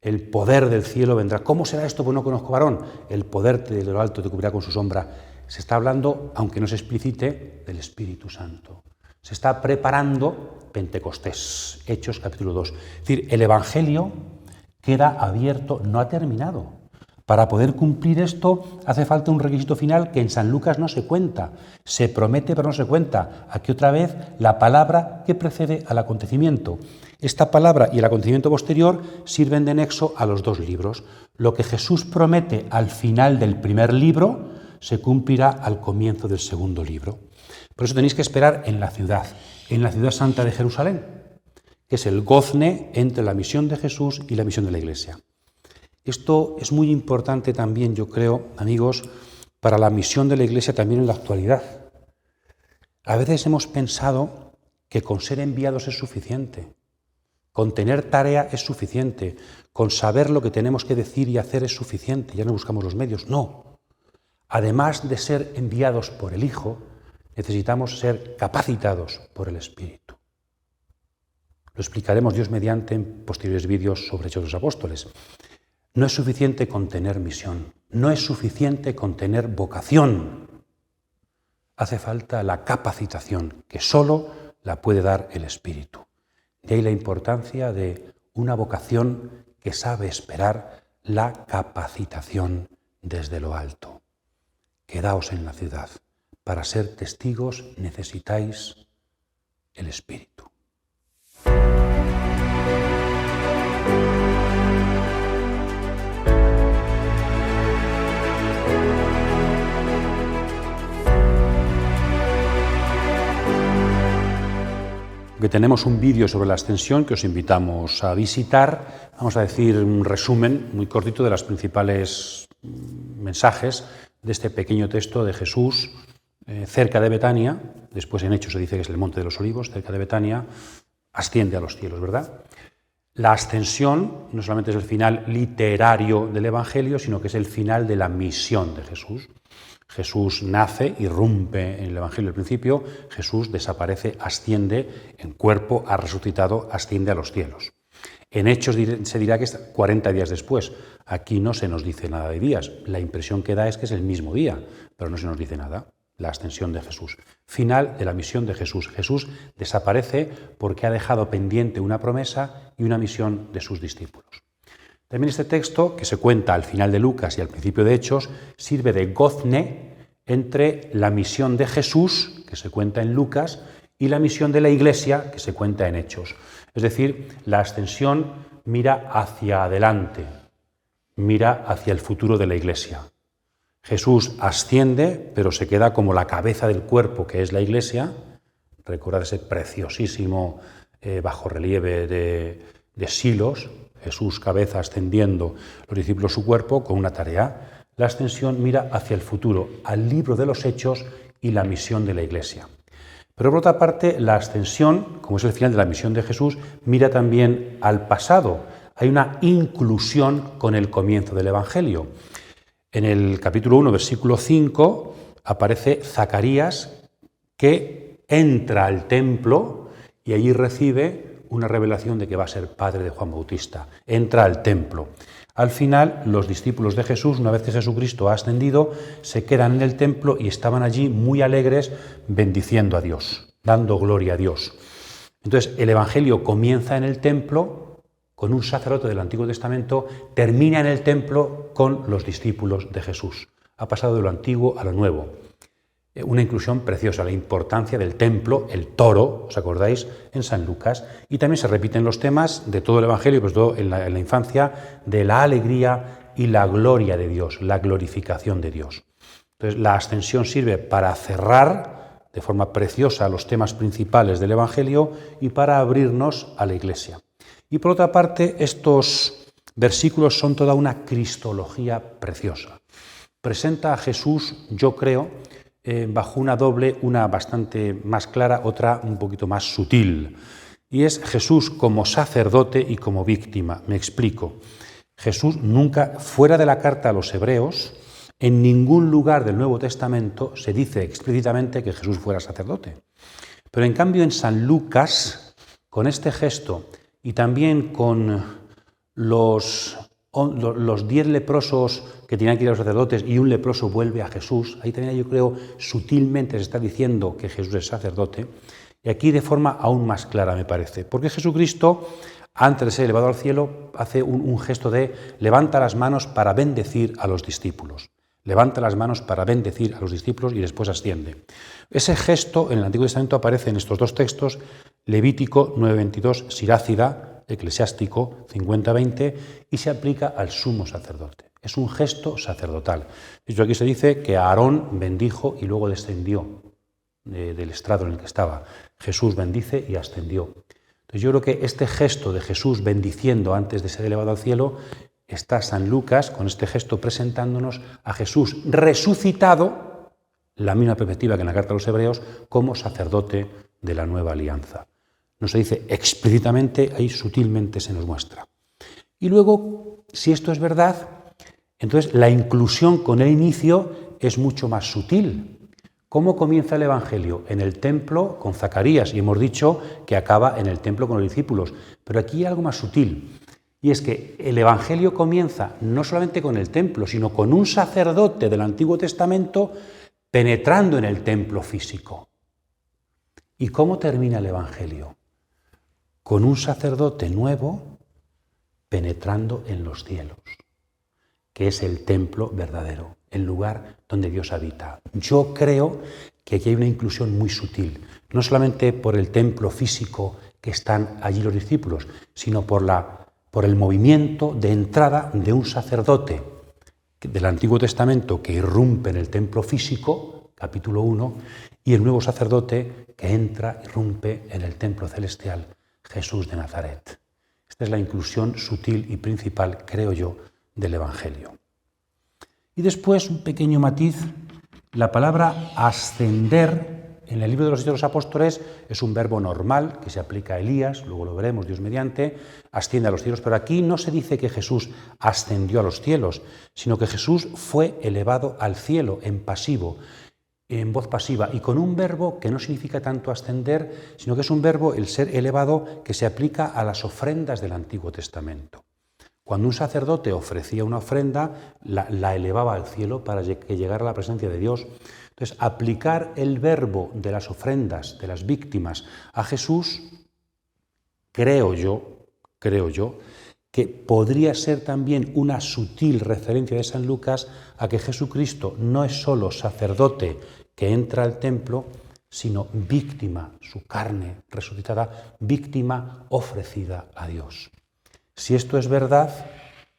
El poder del cielo vendrá. ¿Cómo será esto? Pues no conozco varón. El poder de lo alto te cubrirá con su sombra. Se está hablando, aunque no se explicite, del Espíritu Santo. Se está preparando Pentecostés, Hechos capítulo 2. Es decir, el Evangelio queda abierto, no ha terminado. Para poder cumplir esto hace falta un requisito final que en San Lucas no se cuenta. Se promete pero no se cuenta. Aquí otra vez la palabra que precede al acontecimiento. Esta palabra y el acontecimiento posterior sirven de nexo a los dos libros. Lo que Jesús promete al final del primer libro se cumplirá al comienzo del segundo libro. Por eso tenéis que esperar en la ciudad santa de Jerusalén, que es el gozne entre la misión de Jesús y la misión de la Iglesia. Esto es muy importante también, yo creo, amigos, para la misión de la Iglesia también en la actualidad. A veces hemos pensado que con ser enviados es suficiente, con tener tarea es suficiente, con saber lo que tenemos que decir y hacer es suficiente, ya no buscamos los medios. No. Además de ser enviados por el Hijo, necesitamos ser capacitados por el Espíritu. Lo explicaremos Dios mediante en posteriores vídeos sobre Hechos de los Apóstoles. No es suficiente con tener misión, no es suficiente con tener vocación. Hace falta la capacitación, que solo la puede dar el Espíritu. De ahí la importancia de una vocación que sabe esperar la capacitación desde lo alto. Quedaos en la ciudad. Para ser testigos necesitáis el Espíritu. Que tenemos un vídeo sobre la ascensión que os invitamos a visitar. Vamos a decir un resumen muy cortito de los principales mensajes de este pequeño texto de Jesús cerca de Betania. Después en Hechos se dice que es el Monte de los Olivos, cerca de Betania, asciende a los cielos, ¿verdad? La ascensión no solamente es el final literario del Evangelio, sino que es el final de la misión de Jesús. Jesús nace, irrumpe en el Evangelio al principio, Jesús desaparece, asciende en cuerpo, ha resucitado, asciende a los cielos. En Hechos se dirá que es 40 días después. Aquí no se nos dice nada de días. La impresión que da es que es el mismo día, pero no se nos dice nada. La ascensión de Jesús. Final de la misión de Jesús. Jesús desaparece porque ha dejado pendiente una promesa y una misión de sus discípulos. También este texto, que se cuenta al final de Lucas y al principio de Hechos, sirve de gozne entre la misión de Jesús, que se cuenta en Lucas, y la misión de la Iglesia, que se cuenta en Hechos. Es decir, la ascensión mira hacia adelante, mira hacia el futuro de la Iglesia. Jesús asciende, pero se queda como la cabeza del cuerpo, que es la Iglesia. Recordad ese preciosísimo bajorrelieve de Silos, Jesús cabeza ascendiendo, los discípulos su cuerpo, con una tarea. La ascensión mira hacia el futuro, al libro de los Hechos y la misión de la Iglesia. Pero por otra parte, la ascensión, como es el final de la misión de Jesús, mira también al pasado. Hay una inclusión con el comienzo del Evangelio. En el capítulo 1, versículo 5, aparece Zacarías que entra al templo y allí recibe una revelación de que va a ser padre de Juan Bautista. Entra al templo. Al final, los discípulos de Jesús, una vez que Jesucristo ha ascendido, se quedan en el templo y estaban allí muy alegres, bendiciendo a Dios, dando gloria a Dios. Entonces, el Evangelio comienza en el templo, con un sacerdote del Antiguo Testamento, termina en el templo con los discípulos de Jesús. Ha pasado de lo antiguo a lo nuevo. Una inclusión preciosa, la importancia del templo, el toro, ¿os acordáis?, en San Lucas. Y también se repiten los temas de todo el Evangelio, pues todo en la infancia, de la alegría y la gloria de Dios, la glorificación de Dios. Entonces, la ascensión sirve para cerrar de forma preciosa los temas principales del Evangelio y para abrirnos a la Iglesia. Y por otra parte, estos versículos son toda una cristología preciosa. Presenta a Jesús, yo creo, bajo una doble, una bastante más clara, otra un poquito más sutil. Y es Jesús como sacerdote y como víctima. Me explico. Jesús nunca, fuera de la carta a los Hebreos, en ningún lugar del Nuevo Testamento se dice explícitamente que Jesús fuera sacerdote. Pero en cambio en San Lucas, con este gesto y también con los 10 leprosos que tenían que ir a los sacerdotes y un leproso vuelve a Jesús, ahí también yo creo sutilmente se está diciendo que Jesús es sacerdote, y aquí de forma aún más clara me parece, porque Jesucristo, antes de ser elevado al cielo, hace un gesto de levanta las manos para bendecir a los discípulos. Levanta las manos para bendecir a los discípulos y después asciende. Ese gesto en el Antiguo Testamento aparece en estos dos textos, Levítico 9:22, Sirácida, Eclesiástico 50:20, y se aplica al sumo sacerdote. Es un gesto sacerdotal. De hecho, aquí se dice que Aarón bendijo y luego descendió del estrado en el que estaba. Jesús bendice y ascendió. Entonces yo creo que este gesto de Jesús bendiciendo antes de ser elevado al cielo, está San Lucas con este gesto presentándonos a Jesús resucitado, la misma perspectiva que en la carta a los Hebreos, como sacerdote de la nueva alianza. No se dice explícitamente, ahí sutilmente se nos muestra. Y luego, si esto es verdad, entonces la inclusión con el inicio es mucho más sutil. ¿Cómo comienza el Evangelio? En el templo con Zacarías, y hemos dicho que acaba en el templo con los discípulos. Pero aquí hay algo más sutil, y es que el Evangelio comienza no solamente con el templo, sino con un sacerdote del Antiguo Testamento penetrando en el templo físico. ¿Y cómo termina el Evangelio? Con un sacerdote nuevo penetrando en los cielos, que es el templo verdadero, el lugar donde Dios habita. Yo creo que aquí hay una inclusión muy sutil, no solamente por el templo físico que están allí los discípulos, sino por el movimiento de entrada de un sacerdote del Antiguo Testamento que irrumpe en el templo físico, capítulo 1, y el nuevo sacerdote que entra, irrumpe en el templo celestial, Jesús de Nazaret. Esta es la inclusión sutil y principal, creo yo, del Evangelio. Y después, un pequeño matiz, la palabra ascender en el libro de los Hechos de los Apóstoles es un verbo normal que se aplica a Elías, luego lo veremos, Dios mediante, asciende a los cielos, pero aquí no se dice que Jesús ascendió a los cielos, sino que Jesús fue elevado al cielo en pasivo, en voz pasiva, y con un verbo que no significa tanto ascender, sino que es un verbo, el ser elevado, que se aplica a las ofrendas del Antiguo Testamento. Cuando un sacerdote ofrecía una ofrenda, la elevaba al cielo para que llegara a la presencia de Dios. Entonces, aplicar el verbo de las ofrendas, de las víctimas, a Jesús, creo yo, que podría ser también una sutil referencia de San Lucas a que Jesucristo no es solo sacerdote que entra al templo, sino víctima, su carne resucitada, víctima ofrecida a Dios. Si esto es verdad,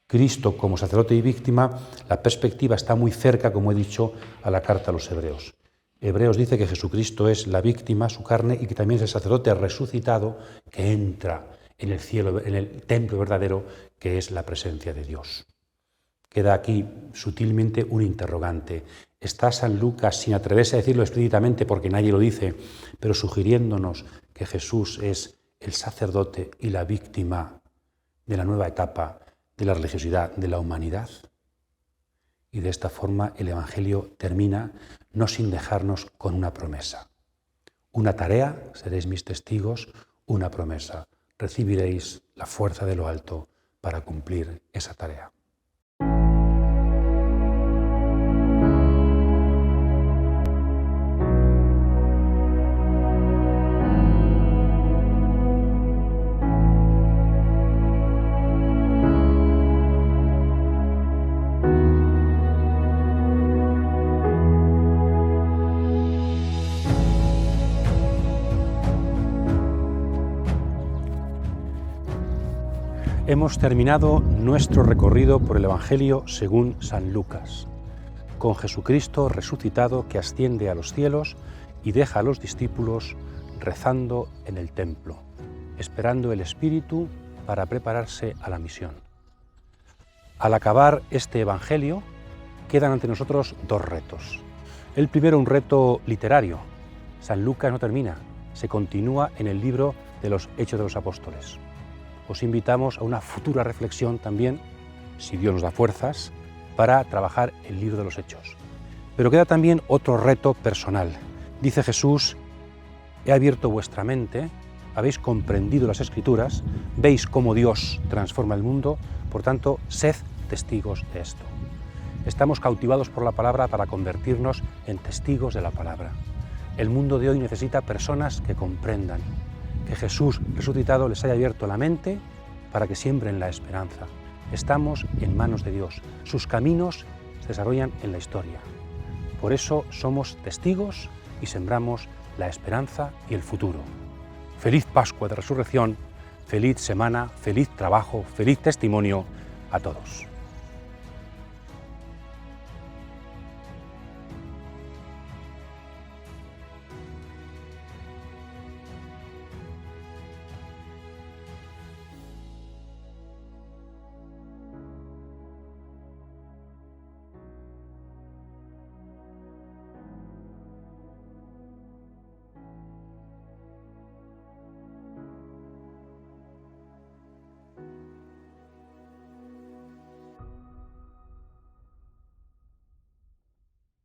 Cristo como sacerdote y víctima, la perspectiva está muy cerca, como he dicho, a la carta a los Hebreos. Hebreos dice que Jesucristo es la víctima, su carne, y que también es el sacerdote resucitado que entra en el cielo, en el templo verdadero, que es la presencia de Dios. Queda aquí sutilmente un interrogante. Está San Lucas, sin atreverse a decirlo explícitamente porque nadie lo dice, pero sugiriéndonos que Jesús es el sacerdote y la víctima de la nueva etapa de la religiosidad de la humanidad. Y de esta forma el Evangelio termina no sin dejarnos con una promesa. Una tarea, seréis mis testigos, una promesa. recibiréis la fuerza de lo alto para cumplir esa tarea. Hemos terminado nuestro recorrido por el Evangelio según San Lucas, con Jesucristo resucitado que asciende a los cielos y deja a los discípulos rezando en el templo, esperando el Espíritu para prepararse a la misión. Al acabar este Evangelio, quedan ante nosotros dos retos. El primero, un reto literario. San Lucas no termina, se continúa en el libro de los Hechos de los Apóstoles. Os invitamos a una futura reflexión también, si Dios nos da fuerzas, para trabajar el libro de los Hechos. Pero queda también otro reto personal. Dice Jesús: he abierto vuestra mente, habéis comprendido las Escrituras, veis cómo Dios transforma el mundo, por tanto, sed testigos de esto. Estamos cautivados por la palabra para convertirnos en testigos de la palabra. El mundo de hoy necesita personas que comprendan, que Jesús resucitado les haya abierto la mente para que siembren la esperanza. Estamos en manos de Dios. Sus caminos se desarrollan en la historia. Por eso somos testigos y sembramos la esperanza y el futuro. Feliz Pascua de Resurrección, feliz semana, feliz trabajo, feliz testimonio a todos.